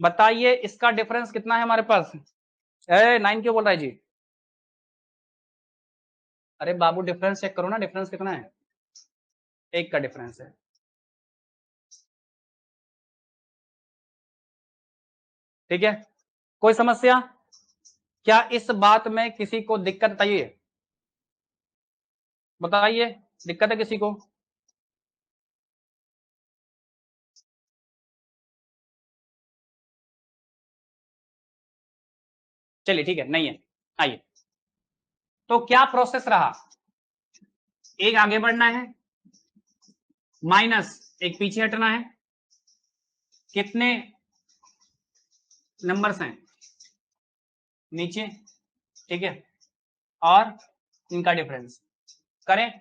S1: बताइए इसका डिफरेंस कितना है हमारे पास? 9 क्यों बोल रहा है जी? अरे बाबू डिफरेंस चेक करो ना, डिफरेंस कितना है? 1 का डिफरेंस है। ठीक है, कोई समस्या? क्या इस बात में किसी को दिक्कत? बताइए, बताइए दिक्कत है किसी को? चलिए ठीक है, नहीं है। आइए, तो क्या प्रोसेस रहा? एक आगे बढ़ना है, माइनस एक पीछे हटना है। कितने नंबर्स हैं नीचे? ठीक है, और इनका डिफरेंस करें।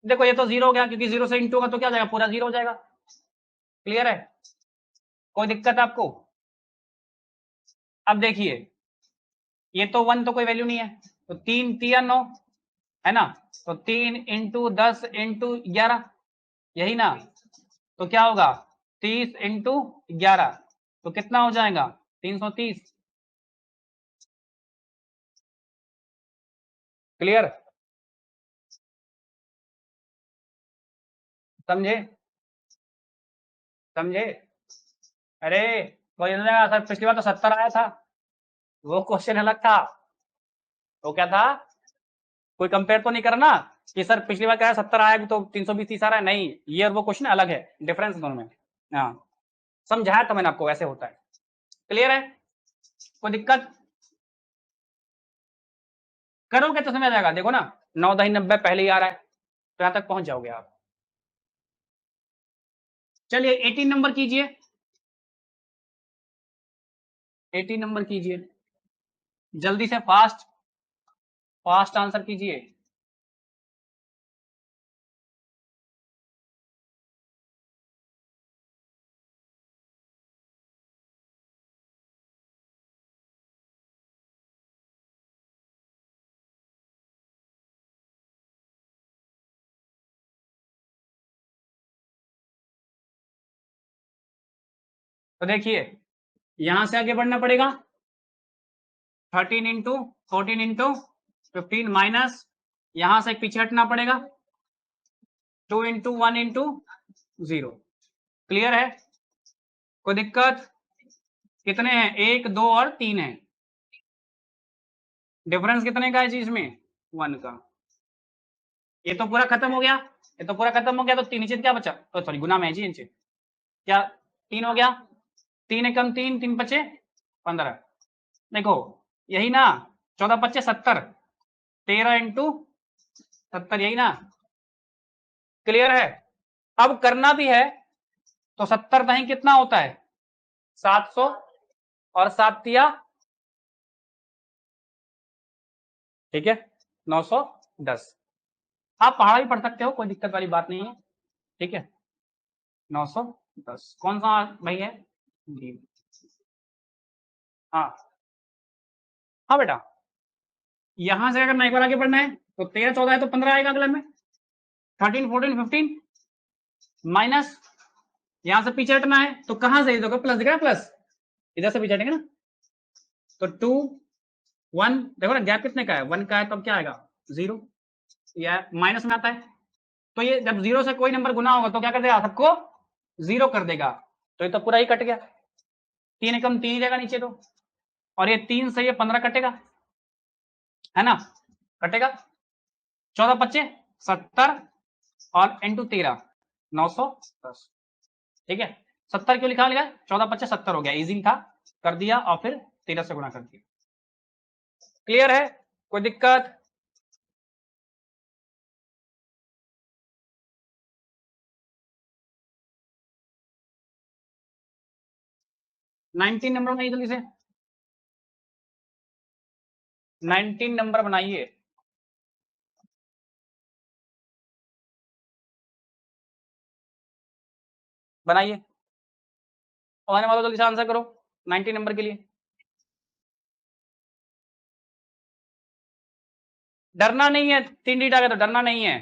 S1: देखो ये तो 0 हो गया, क्योंकि 0 से इंटू होगा तो क्या हो जाएगा? पूरा 0 हो जाएगा। क्लियर है? कोई दिक्कत आपको? अब देखिए, ये तो 1 तो कोई वैल्यू नहीं है, तो 3 3 9 है ना, तो 3 × 10 × 11, यही ना? तो क्या होगा? 30 × 11, तो कितना हो जाएगा? 330। क्लियर? समझे? समझे? अरे कोई सर पिछली बार तो 70 आया था, वो क्वेश्चन अलग था। वो क्या था? कोई कंपेयर तो नहीं करना कि सर पिछली बार क्या है 70 आया तो 320 30 आ रहा है, नहीं, ये और वो क्वेश्चन अलग है, डिफरेंस दोनों में। हाँ, समझाया तो मैंने आपको, ऐसे होता है। क्लियर है? कोई दिक्कत? करोगे तो समझ आ जाएगा। देखो ना 9 दही 90 पहले ही आ रहा है, तो यहां तक पहुंच जाओगे आप। चलिए 18 नंबर कीजिए, 18 नंबर कीजिए, जल्दी से फास्ट फास्ट आंसर कीजिए। तो देखिए यहां से आगे बढ़ना पड़ेगा, 13 इंटू 14 इंटू 15 माइनस, यहां से पीछे हटना पड़ेगा, 2 इंटू 1 इंटू 0। क्लियर है? कोई दिक्कत? कितने हैं? 1 2 और 3 है। डिफरेंस कितने का है जी इसमें? 1 का। ये तो पूरा खत्म हो गया, ये तो पूरा खत्म हो गया, तो तीन नीचे क्या बचा? तो सॉरी गुना में है जी नीचे, क्या 3 हो गया? 3 एकम 3, 3 पचे 15। देखो यही ना, 14 पच्चे 70, 13 इंटू 70, यही ना? क्लियर है? अब करना भी है तो 70 दही कितना होता है? 700, और 7 तिया, ठीक है 910। आप पहाड़ा भी पढ़ सकते हो, कोई दिक्कत वाली बात नहीं है, ठीक है 910। कौन सा भाई है? जी हाँ, हाँ बेटा, यहां से अगर नहीं पर आगे बढ़ना है तो 13 14 है तो 15 आएगा अगले में, 13 14 15 माइनस, यहां से पीछे हटना है तो कहां से देखो प्लस दिख रहा है, प्लस इधर से पीछे हटेंगे ना, तो 2 1, देखो ना गैप कितने का है? 1 का है, तब क्या आएगा? 0, या माइनस में आता है। तो ये जब 0 से कोई नंबर गुना होगा तो क्या कर देगा? सबको 0 कर देगा, तो ये तो पूरा ही कट गया, 3 एकम 3 ही रहेगा नीचे तो, और ये 3 से ये 15 कटेगा, है ना? कटेगा, 14 पच्चे 70, और इंटू 13 910, ठीक है। 70 क्यों लिखा? 14 पच्चे 70 हो गया, इजी था, कर दिया और फिर 13 से गुणा कर दिया। क्लियर है? कोई दिक्कत? नाइनटीन नंबर बनाइए जल्दी से, 19 नंबर बनाइए। बनाइए, और आने वाला जल्दी से आंसर करो 19 नंबर के लिए। डरना नहीं है, 3 डिजिट आ गया तो डरना नहीं है।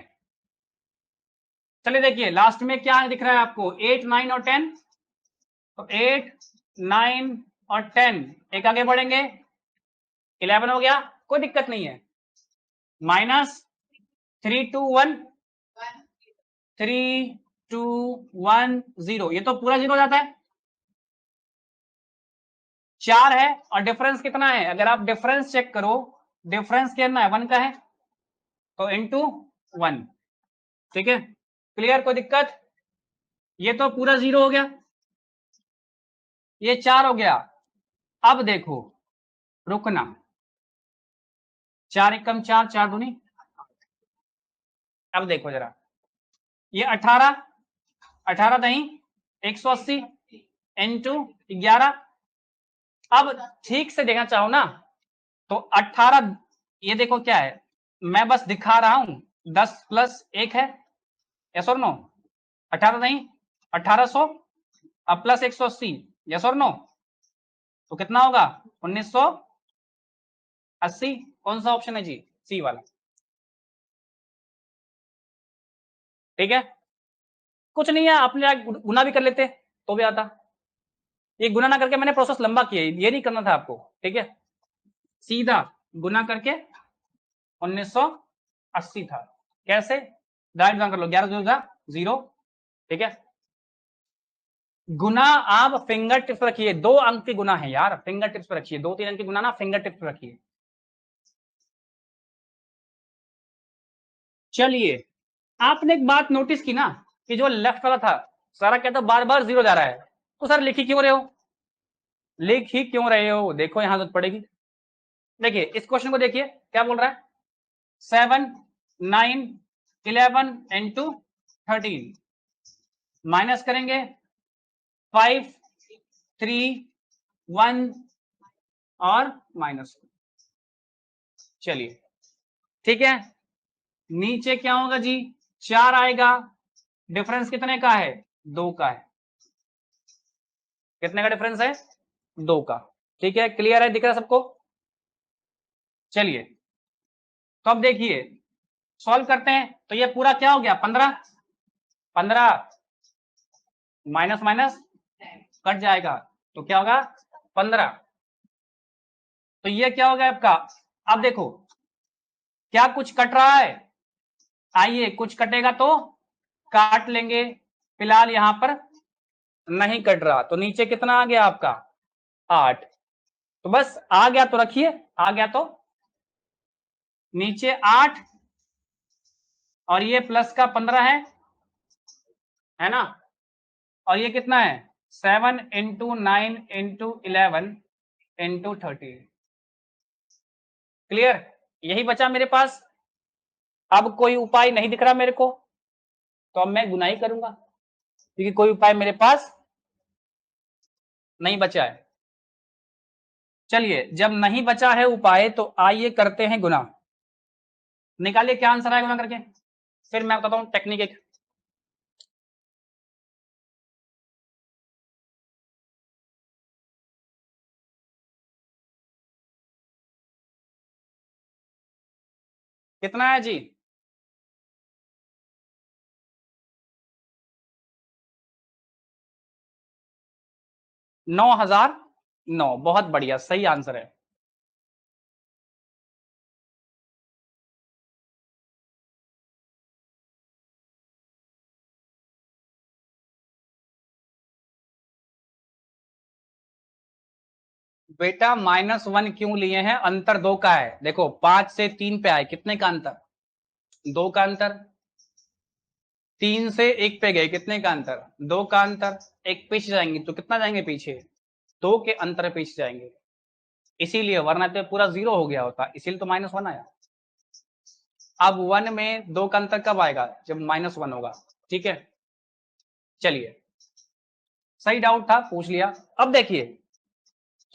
S1: चलिए देखिए लास्ट में क्या दिख रहा है आपको? 8 9 और 10, तो 8 9 और 10, एक आगे बढ़ेंगे, 11 हो गया, कोई दिक्कत नहीं है, माइनस 3 2 1 3 2 1 0, ये तो पूरा 0 हो जाता है, 4 है, और डिफरेंस कितना है? अगर आप डिफरेंस चेक करो, डिफरेंस कितना है? 1 का है, तो इंटू 1, ठीक है। क्लियर? कोई दिक्कत? ये तो पूरा 0 हो गया, ये 4 हो गया। अब देखो, रुकना, 4 एकम 4, 4 दूनी, अब देखो जरा, ये 18, 18 दही 180 इंटू 11। अब ठीक से देखना चाहो ना तो 18, ये देखो क्या है, मैं बस दिखा रहा हूं, 10 प्लस 1 है, यस और नो? 18 नहीं, 1800 अब प्लस 180, यस और नो? तो कितना होगा? 1980। कौन सा ऑप्शन है जी? सी वाला, ठीक है। कुछ नहीं है, अपने गुना भी कर लेते तो भी आता, ये गुना ना करके मैंने प्रोसेस लंबा किया, ये नहीं करना था आपको, ठीक है। सीधा गुना करके 1980 था, कैसे? डायरेक्ट गुना कर लो, 11 0, ठीक है। गुना आप फिंगर टिप्स रखिए, 2 अंक के गुना है यार, फिंगर टिप्स पर रखिए, 2 3 अंक के गुना ना फिंगर टिप्स पर रखिए। चलिए, आपने एक बात नोटिस की ना कि जो लेफ्ट वाला था सारा कहता बार बार 0 जा रहा है, तो सर लिख ही क्यों रहे हो? लिख ही क्यों रहे हो? देखो यहां जरूरत पड़ेगी। देखिए इस क्वेश्चन को देखिए क्या बोल रहा है, 7 9 11 इंटू 13 माइनस करेंगे 5 3 1 और माइनस। चलिए ठीक है, नीचे क्या होगा जी, 4 आएगा। डिफरेंस कितने का है, 2 का है। कितने का डिफरेंस है, 2 का। ठीक है, क्लियर है, दिख रहा है सबको। चलिए तो अब देखिए सॉल्व करते हैं, तो ये पूरा क्या हो गया, 15 15 माइनस माइनस कट जाएगा तो क्या होगा 15। तो ये क्या हो गया आपका। अब देखो क्या कुछ कट रहा है, आइए कुछ कटेगा तो काट लेंगे, फिलहाल यहां पर नहीं कट रहा, तो नीचे कितना आ गया आपका 8। तो बस आ गया तो रखिए, आ गया तो नीचे 8 और ये प्लस का 15 है ना, और ये कितना है 7 इंटू 9 इंटू 11 इंटू 30। क्लियर, यही बचा मेरे पास। अब कोई उपाय नहीं दिख रहा मेरे को, तो अब मैं गुनाही करूंगा क्योंकि कोई उपाय मेरे पास नहीं बचा है। चलिए जब नहीं बचा है उपाय तो आइए करते हैं गुना। निकालिए क्या आंसर आएगा गुना करके, फिर मैं बताता हूं टेक्निक एक। कितना है जी, 9009। बहुत बढ़िया, सही आंसर है। बेटा -1 क्यों लिए हैं, अंतर 2 का है। देखो 5 से 3 पे आए, कितने का अंतर, 2 का अंतर। 3 से 1 पे गए, कितने का अंतर, 2 का अंतर। एक पीछे जाएंगे तो कितना जाएंगे पीछे, 2 के अंतर पीछे जाएंगे, इसीलिए, वरना तो पूरा 0 हो गया होता, इसीलिए तो -1 आया। अब 1 में 2 का अंतर कब आएगा, जब -1 होगा। ठीक है, चलिए सही डाउट था, पूछ लिया। अब देखिए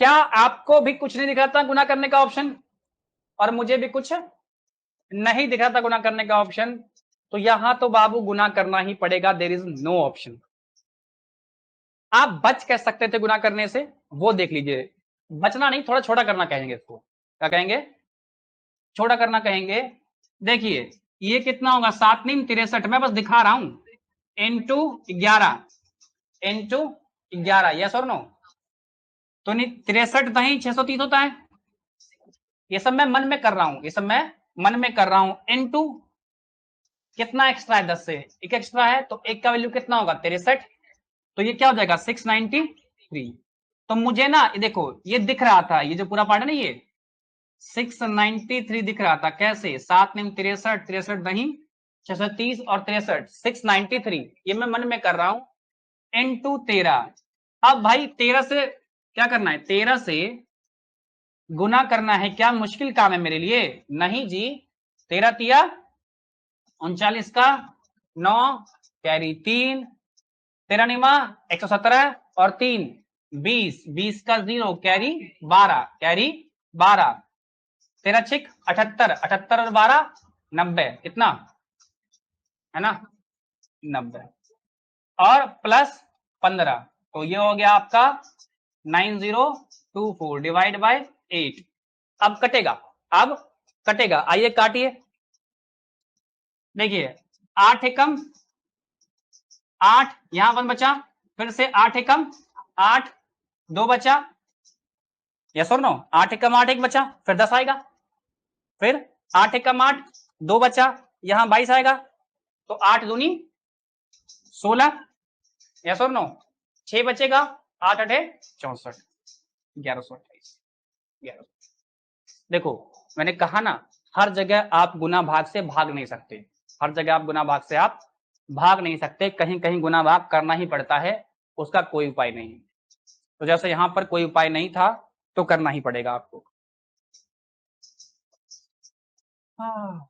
S1: क्या आपको भी कुछ नहीं दिख रहा था गुना करने का ऑप्शन, और मुझे भी कुछ नहीं दिख रहा था गुना करने का ऑप्शन, तो यहां तो बाबू गुना करना ही पड़ेगा, देर इज नो ऑप्शन। आप बच कह सकते थे गुना करने से, वो देख लीजिए, बचना नहीं, थोड़ा छोटा करना कहेंगे इसको, क्या कहेंगे, छोटा करना कहेंगे। देखिए ये कितना होगा, 7 9 63, मैं बस दिखा रहा हूं, इंटू 11 इंटू 11, यस और नो। तो नहीं 63 नहीं 630 होता है, ये सब मैं मन में कर रहा हूं, ये सब मैं मन में कर रहा हूं। इनटू कितना एक्स्ट्रा है, 10 से एक एक्स्ट्रा है, तो एक का वैल्यू कितना होगा 63, तो ये क्या हो जाएगा 693। तो मुझे ना ये देखो ये दिख रहा था, ये जो पूरा पार्ट है ना, ये 693 दिख रहा था, कैसे 7 9 63 63 नहीं 630 और 63 693, ये मैं मन में कर रहा हूं इनटू 13। अब भाई 13 से क्या करना है, 13 से गुना करना है, क्या मुश्किल काम है मेरे लिए, नहीं जी। 13 तिया 39 का 9 कैरी 3, 13 निमा 117 और 3 20, 20 का 0 कैरी 12, कैरी 12, 13 छिक 78, 78 और 12 90, कितना है ना 90, और प्लस 15, तो ये हो गया आपका 9024 डिवाइड बाय 8। अब कटेगा, अब कटेगा, आइए काटिए। देखिए 8 एकम 8, यहां 1 बचा, फिर से 8 एकम 8, 2 बचा, यस और नो, 8 एकम 8 1 बचा, फिर 10 आएगा, फिर 8 एकम 8 2 बचा, यहां 22 आएगा, तो 8 दूनी 16, यस और नो, 6 बचेगा, 8 8 64, 1128, 11। देखो मैंने कहा ना, हर जगह आप गुना भाग से भाग नहीं सकते, हर जगह आप गुना भाग से आप भाग नहीं सकते, कहीं कहीं गुना भाग करना ही पड़ता है, उसका कोई उपाय नहीं। तो जैसे यहां पर कोई उपाय नहीं था तो करना ही पड़ेगा आपको। हाँ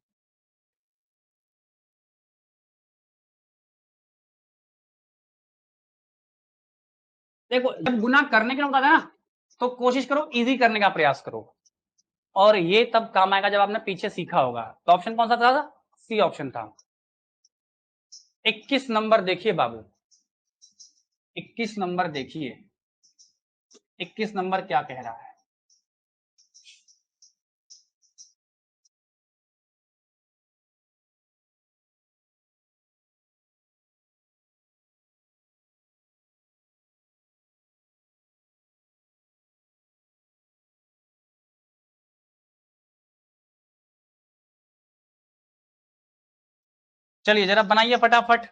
S1: देखो जब गुना करने के लिए होता है ना, तो कोशिश करो इजी करने का प्रयास करो, और ये तब काम आएगा जब आपने पीछे सीखा होगा। तो ऑप्शन कौन सा था? सी ऑप्शन था। 21 नंबर देखिए बाबू, 21 नंबर देखिए, 21 नंबर क्या कह रहा है। चलिए जरा बनाइए फटाफट,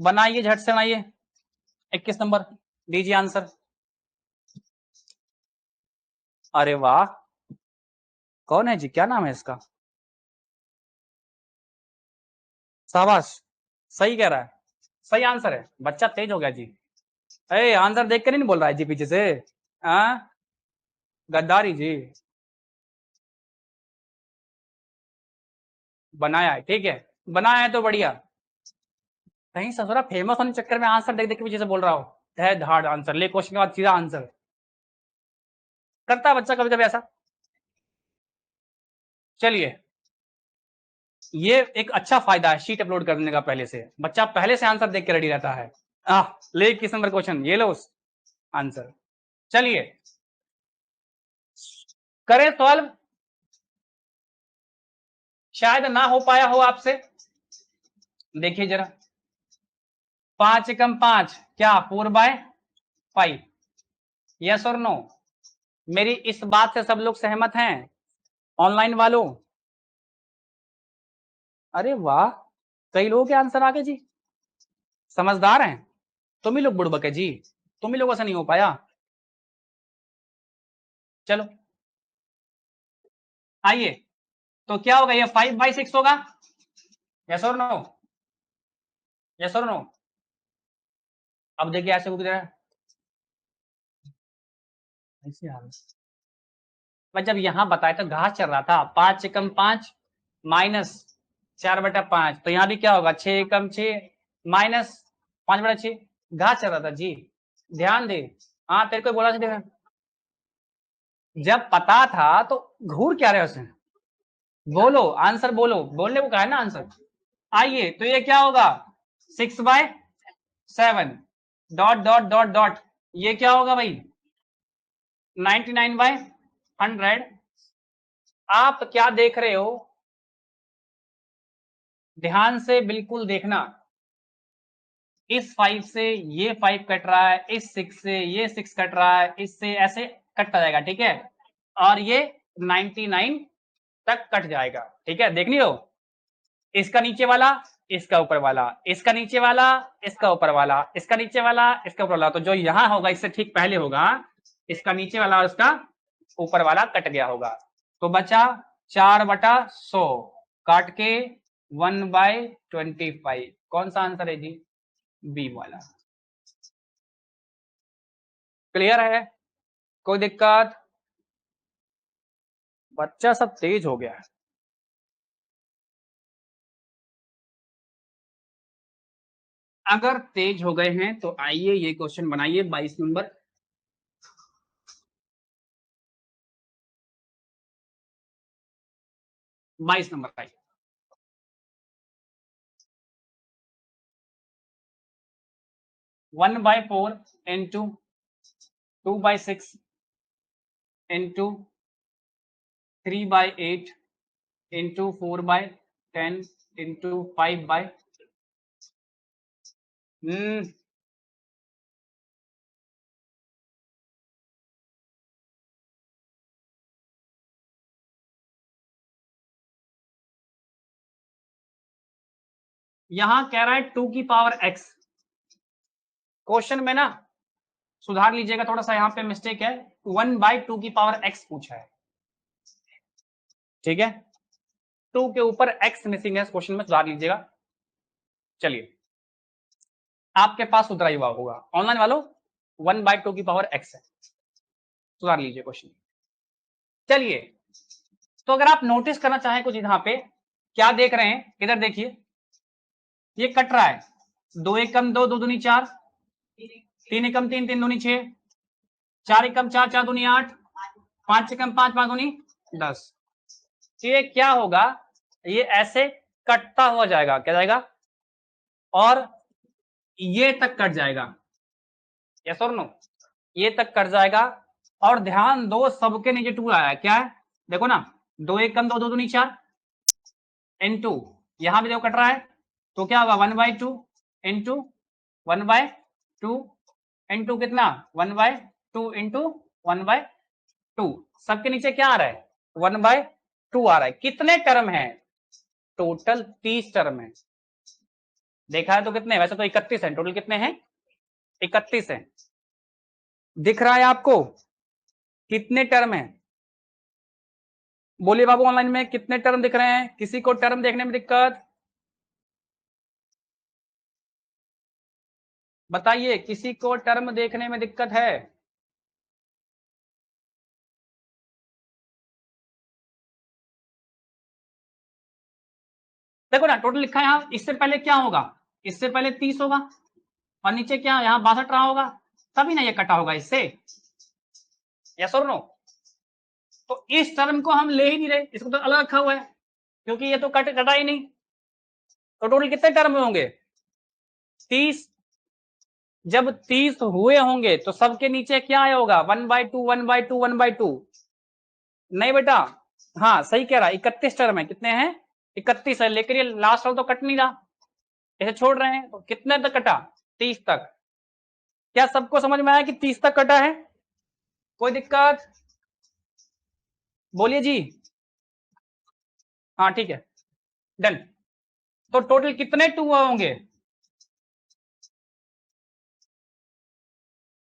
S1: बनाइए झट से बनाइए। 21 नंबर दीजिए आंसर। अरे वाह, कौन है जी, क्या नाम है इसका? शाबाश, सही कह रहा है, सही आंसर है। बच्चा तेज हो गया जी। अरे आंसर देख कर नहीं बोल रहा है जी पीछे से, हाँ गद्दारी जी। बनाया है, ठीक है, बनाया है तो बढ़िया। कहीं ससुरा फेमस होने के चक्कर में आंसर देख देख के पीछे से बोल रहा हो, है धाड़ आंसर ले, क्वेश्चन के बाद सीधा आंसर। करता है बच्चा कभी कभी ऐसा। चलिए, ये एक अच्छा फायदा है शीट अपलोड करने का, पहले से बच्चा पहले से आंसर देख के रेडी रहता है। ले 21 नंबर क्वेश्चन, ये लो आंसर। चलिए करें सॉल्व, शायद ना हो पाया हो आपसे। देखिए जरा, 5 एकम 5 क्या 4/5, यस और नो? मेरी इस बात से सब लोग सहमत हैं ऑनलाइन वालों? अरे वाह, कई लोगों के आंसर आ गए जी, समझदार हैं। तुम ही लोग बुड़बक है जी, तुम ही लोगों से नहीं हो पाया। चलो आइए, तो क्या होगा, ये 5/6 होगा, यस और नो? यस और नो? अब देखिए ऐसे उठ रहा है, ऐसे आ रहा। मैं जब यहां बताया तो घास चल रहा था, 5 एकम 5 माइनस 4/5, तो यहां भी क्या होगा, 6 एकम 6 माइनस 5/6, घास चल रहा था जी। ध्यान दे, हाँ तेरे को बोला था, जब पता था तो घूर क्या रहे उसने, बोलो आंसर बोलो, बोलने को कहा है ना आंसर। आइए तो ये क्या होगा, 6/7 डॉट डॉट डॉट डॉट, ये क्या होगा भाई, 99/100। आप क्या देख रहे हो, ध्यान से बिल्कुल देखना। इस 5 से ये 5 कट रहा है, इस 6 से ये 6 कट रहा है, इससे ऐसे कटता जाएगा, ठीक है, और ये 99 तक कट जाएगा, ठीक है। देख लियो, इसका नीचे वाला, इसका ऊपर वाला, इसका नीचे वाला, इसका ऊपर वाला, इसका नीचे वाला, इसका ऊपर वाला, तो जो यहां होगा इससे ठीक पहले होगा, इसका नीचे वाला और इसका ऊपर वाला कट गया होगा, तो बचा 4/100 काट के 1/25। कौन सा आंसर है जी, बी वाला। क्लियर है, कोई दिक्कत? बच्चा सब तेज हो गया है। अगर तेज हो गए हैं तो आइए ये क्वेश्चन बनाइए, 22 नंबर। 22 नंबर का 1/4 इंटू 2/6 इंटू 3/8 इंटू 4/10 इंटू 5/, यहां कह रहा है 2 की पावर x। क्वेश्चन में ना सुधार लीजिएगा थोड़ा सा, यहाँ पे मिस्टेक है, 1/2 की पावर x पूछा है, ठीक है, 2 के ऊपर x मिसिंग है क्वेश्चन में, सुधार लीजिएगा। चलिए आपके पास सुधरा हुआ होगा ऑनलाइन वालों, 1/2 की पावर x है, सुधार लीजिए क्वेश्चन। चलिए, तो अगर आप नोटिस करना चाहें कुछ यहाँ पे, क्या देख रहे हैं, इधर देखिए, ये कट रहा है, 2 एकम 2, 2 दूनी 4, 3 एकम 3, 3 दूनी 6, 4 एकम 4, 4 दूनी 8, 5 एकम 5, 5 दूनी 10। ये क्या होगा, ये ऐसे कटता हुआ जाएगा, क्या जाएगा, और ये तक कट जाएगा, यस और नो, ये तक कट जाएगा। और ध्यान दो सबके नीचे 2 आया है, क्या है देखो ना, 2 एकम 2, 2 दूनी 4 इनटू, यहां भी देखो कट रहा है, तो क्या होगा 1/2 इंटू 1/2 इंटू कितना 1/2 इंटू 1/2, सबके नीचे क्या आ रहा है 1/2 आ रहा है। कितने टर्म है, टोटल 30 टर्म है। देखा है तो कितने, वैसे तो 31 है, टोटल कितने हैं 31 है। दिख रहा है आपको कितने टर्म है, बोलिए बाबू ऑनलाइन में कितने टर्म दिख रहे हैं, किसी को टर्म देखने में दिक्कत, बताइए किसी को टर्म देखने में दिक्कत है। देखो ना टोटल लिखा है यहाँ, इससे पहले क्या होगा, इससे पहले 30 होगा और नीचे क्या यहाँ 62 रहा होगा, तभी ना ये कटा होगा इससे, यस और नो। तो इस टर्म को हम ले ही नहीं रहे, इसको तो अलग रखा हुआ है क्योंकि ये तो कटा ही नहीं। तो टोटल कितने टर्म होंगे 30, जब 30 हुए होंगे तो सबके नीचे क्या आया होगा 1/2 1/2 1/2, नहीं बेटा, हाँ सही कह रहा है 31 टर्म है, कितने हैं 31 है, लेकिन ये लास्ट वाला तो कट नहीं रहा, इसे छोड़ रहे हैं, तो कितने तक कटा 30 तक। क्या सबको समझ में आया कि 30 तक कटा है, कोई दिक्कत, बोलिए जी, हाँ ठीक है डन। तो टोटल कितने 2 होंगे,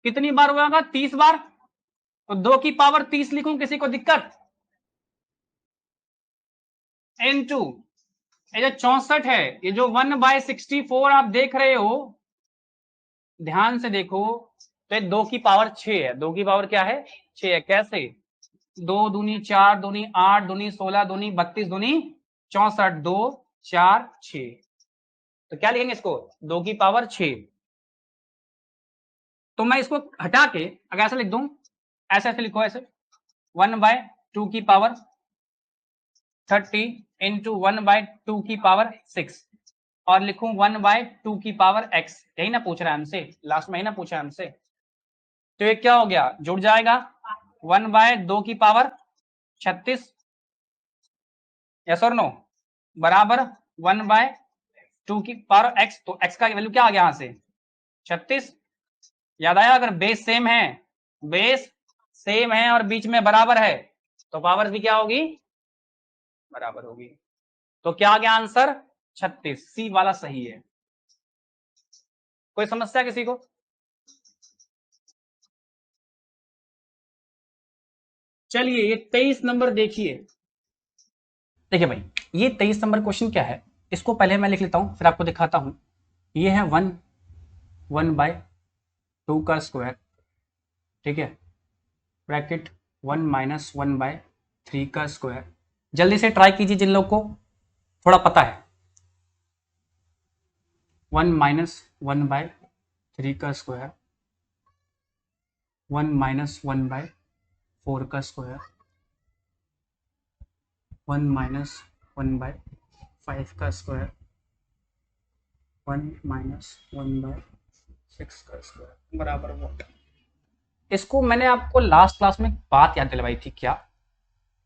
S1: कितनी बार हुआ होगा 30 बार, तो 2 की पावर 30 लिखूं, किसी को दिक्कत, N2, ये जो 64 है, ये जो 1/64 आप देख रहे हो, ध्यान से देखो, तो ये 2 की पावर 6 है, 2 की पावर क्या है 6 है, कैसे 2 दूनी 4 दूनी 8 दूनी 16 दूनी 32 दूनी 64, 2 4 6, तो क्या लिखेंगे इसको 2 की पावर 6। तो मैं इसको हटा के अगर ऐसा लिख दूं, ऐसे ऐसे लिखो, ऐसे 1/2 की पावर 30 इंटू 1/2 की पावर 6, और लिखूं 1/2 की पावर x, यही ना पूछ रहा है हमसे, लास्ट में ही ना पूछा है हमसे। तो ये क्या हो गया, जुड़ जाएगा 1/2 की पावर 36, यस और नो, बराबर 1/2 की पावर x, तो x का वैल्यू क्या आ गया यहां से 36। याद आया, अगर बेस सेम है, बेस सेम है और बीच में बराबर है तो पावर भी क्या होगी, बराबर होगी। तो क्या आ गया आंसर 36, सी वाला सही है। कोई समस्या किसी को, चलिए ये 23 नंबर देखिए। देखिए भाई, ये 23 नंबर क्वेश्चन क्या है, इसको पहले मैं लिख लेता हूं फिर आपको दिखाता हूं। ये है 1/2 का स्क्वायर, ठीक है, ब्रैकेट 1 - 1/3 का स्क्वायर। जल्दी से ट्राई कीजिए जिन लोग को थोड़ा पता है, 1 - 1/3 का स्क्वायर, 1 - 1/4 का स्क्वायर, 1 - 1/5 का स्क्वायर, 1 - 1/6 का स्क्वायर बराबर व्हाट। इसको मैंने आपको लास्ट क्लास में बात याद दिलवाई थी, क्या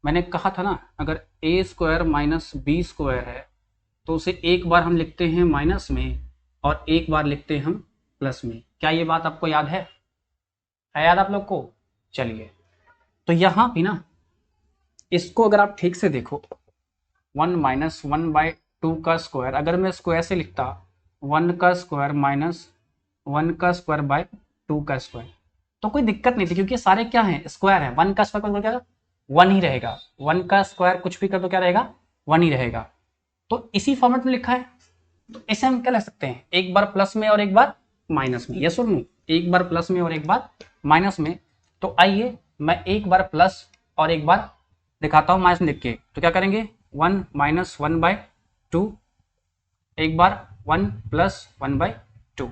S1: मैंने कहा था ना, अगर a square minus B square है तो उसे एक बार हम लिखते हैं माइनस में और एक बार लिखते हैं हम प्लस में। क्या ये बात आपको याद है याद आप लोग को, चलिए तो यहां भी ना इसको अगर आप ठीक से देखो, 1 - 1/2 का स्क्वायर, अगर मैं इसको ऐसे लिखता 1 का स्क्वायर माइनस 1 का स्क्वायर बाय 2 का स्क्वायर, तो कोई दिक्कत नहीं थी क्योंकि सारे क्या हैं स्क्वायर है, 1 का स्क्वायर क्या 1 ही रहेगा, 1 का स्क्वायर कुछ भी कर दो क्या रहेगा 1 ही रहेगा। तो इसी फॉर्मेट में लिखा है, तो इसे हम क्या लिख सकते हैं, एक बार प्लस में और एक बार माइनस में, यस और नो, एक बार प्लस में और एक बार माइनस में। तो आइए मैं एक बार प्लस और एक बार दिखाता हूं माइनस लिख के, तो क्या करेंगे 1 - 1/2, एक बार 1 + 1/2,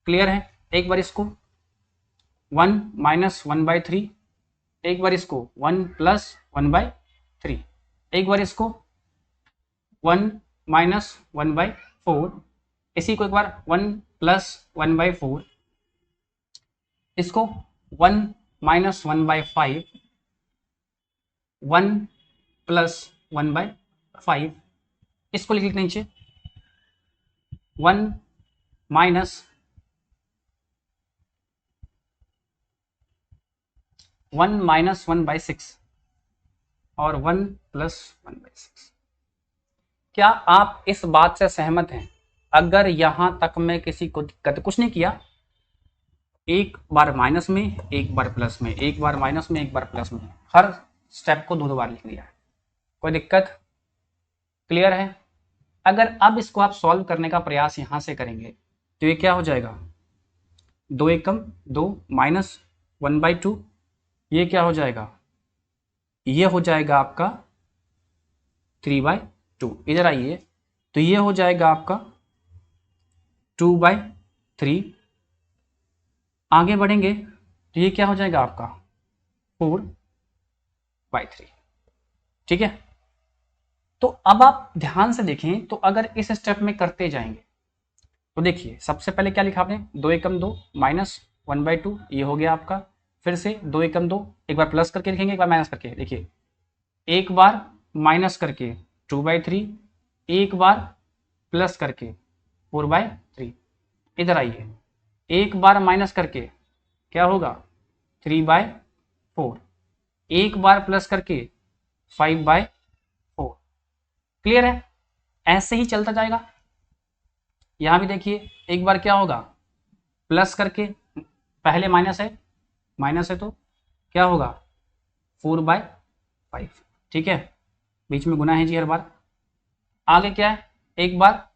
S1: क्लियर है। एक बार इसको 1 माइनस 1/3, एक बार इसको 1 प्लस 1/3, एक बार इसको 1 माइनस 1/4, इसी को एक बार 1 प्लस 1/4, इसको 1 माइनस 1/5, 1 प्लस 1/5, इसको लिख लेते नीचे 1 माइनस 1/6 और 1 प्लस 1/6। क्या आप इस बात से सहमत हैं? अगर यहां तक में किसी को दिक्कत, कुछ नहीं किया, एक बार माइनस में, एक बार प्लस में, एक बार माइनस में, एक बार प्लस में, हर स्टेप को 2 बार लिख लिया है, कोई दिक्कत? क्लियर है? अगर अब इसको आप सॉल्व करने का प्रयास यहां से करेंगे तो ये क्या हो जाएगा, 2 एकम 2 माइनस 1/2, ये क्या हो जाएगा, ये हो जाएगा आपका 3/2। इधर आइए, तो ये हो जाएगा आपका 2/3। आगे बढ़ेंगे तो ये क्या हो जाएगा आपका 4/3। ठीक है, तो अब आप ध्यान से देखें, तो अगर इस स्टेप में करते जाएंगे तो देखिए, सबसे पहले क्या लिखा आपने, 2 एकम 2 माइनस 1/2, ये हो गया आपका। फिर से 2 एकम 2, एक बार प्लस करके लिखेंगे, एक बार माइनस करके। देखिए, एक बार माइनस करके 2/3, एक बार प्लस करके 4/3। इधर आइए, एक बार माइनस करके क्या होगा 3/4, एक बार प्लस करके 5/4। क्लियर है? ऐसे ही चलता जाएगा। यहां भी देखिए, एक बार क्या होगा प्लस करके, पहले माइनस है तो क्या होगा 4/5। ठीक है, बीच में गुना है जी हर बार। आगे क्या है, एक बार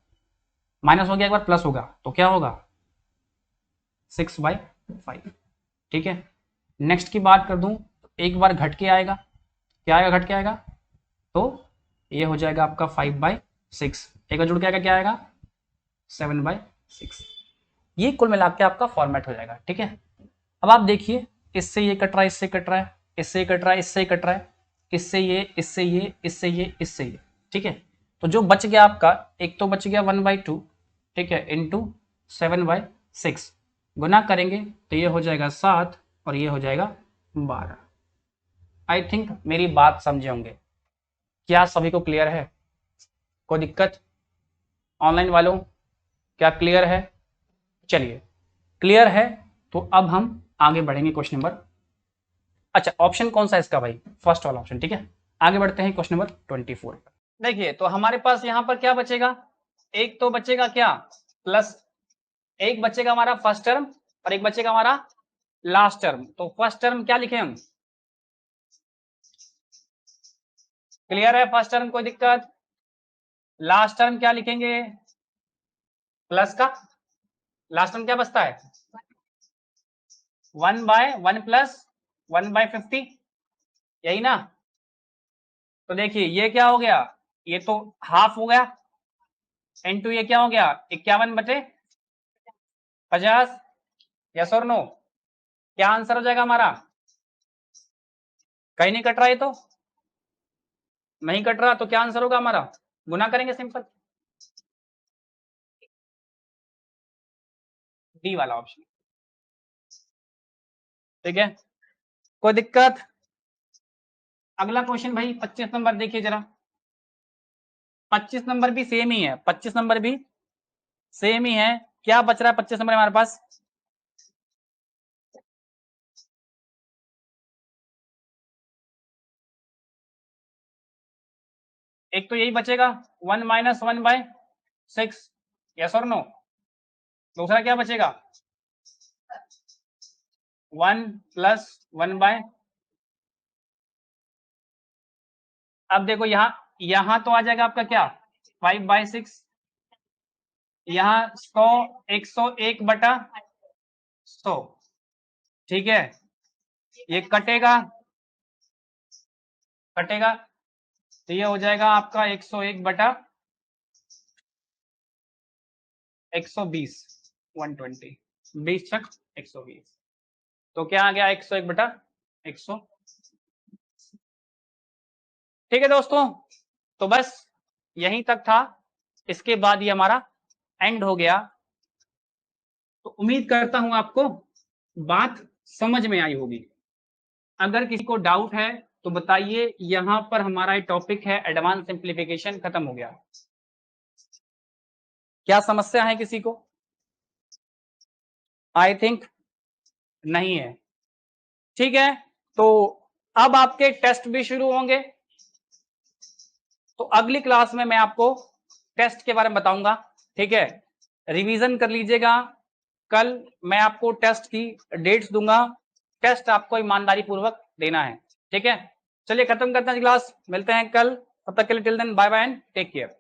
S1: माइनस हो गया, एक बार प्लस होगा तो क्या होगा 6/5। ठीक है, नेक्स्ट की बात कर दूं तो एक बार घट के आएगा, क्या आएगा, घट के आएगा, तो ये हो जाएगा आपका 5/6। एक बार जुड़ के आएगा, क्या आएगा 7/6। ये कुल मिला के आपका फॉर्मेट हो जाएगा। ठीक है, अब आप देखिए, इससे ये कट रहा है, इससे कट रहा है, इससे ये कट रहा है, इससे ये कट रहा है, इससे ये, इससे ये, इससे ये, इससे ये। ठीक है, तो जो बच गया आपका, एक तो बच गया 1/2, ठीक है, इंटू 7/6, गुना करेंगे तो ये हो जाएगा 7 और ये हो जाएगा 12। आई थिंक मेरी बात समझे होंगे। क्या सभी को क्लियर है? कोई दिक्कत? ऑनलाइन वालों क्या क्लियर है? चलिए, क्लियर है तो अब हम आगे बढ़ेंगे क्वेश्चन नंबर, अच्छा ऑप्शन कौन सा है इसका भाई, फर्स्ट वाला ऑप्शन। ठीक है, आगे बढ़ते हैं क्वेश्चन नंबर 24 पर। देखिए, तो हमारे पास यहां पर क्या बचेगा, एक तो बचेगा क्या प्लस, एक बचेगा हमारा फर्स्ट टर्म और एक बचेगा हमारा लास्ट टर्म। तो फर्स्ट टर्म क्या लिखे हम, क्लियर है? फर्स्ट टर्म कोई दिक्कत? लास्ट टर्म क्या लिखेंगे, प्लस का लास्ट टर्म क्या बचता है 1/1 प्लस 1/50, यही ना? तो देखिए, ये क्या हो गया, ये तो हाफ हो गया, इनटू ये क्या हो गया 51/50। यस और नो? क्या आंसर हो जाएगा हमारा? कहीं नहीं कट रहा है, तो नहीं कट रहा, तो क्या आंसर होगा हमारा, गुना करेंगे सिंपल, डी वाला ऑप्शन। ठीक है, कोई दिक्कत? अगला क्वेश्चन भाई 25 नंबर देखिए जरा, 25 नंबर भी सेम ही है, 25 नंबर भी सेम ही है। क्या बच रहा है 25 नंबर हमारे पास, एक तो यही बचेगा 1 माइनस 1/6, यस और नो? दूसरा क्या बचेगा 1 प्लस 1/, अब देखो यहां तो आ जाएगा आपका क्या 5/6, यहाँ 100, 101/100। ठीक है, ये कटेगा, कटेगा तो ये हो जाएगा आपका 101/120, 120। 20 छक 120, तो क्या आ गया 101 बटा 100। ठीक है दोस्तों, तो बस यहीं तक था, इसके बाद ये हमारा एंड हो गया। तो उम्मीद करता हूं आपको बात समझ में आई होगी। अगर किसी को डाउट है तो बताइए। यहां पर हमारा टॉपिक है एडवांस सिंप्लीफिकेशन, खत्म हो गया। क्या समस्या है किसी को? आई थिंक नहीं है। ठीक है, तो अब आपके टेस्ट भी शुरू होंगे। तो अगली क्लास में मैं आपको टेस्ट के बारे में बताऊंगा। ठीक है, रिवीजन कर लीजिएगा। कल मैं आपको टेस्ट की डेट्स दूंगा। टेस्ट आपको ईमानदारी पूर्वक देना है। ठीक है, चलिए खत्म करते हैं क्लास, मिलते हैं कल। तब तक के लिए till then bye bye and take care.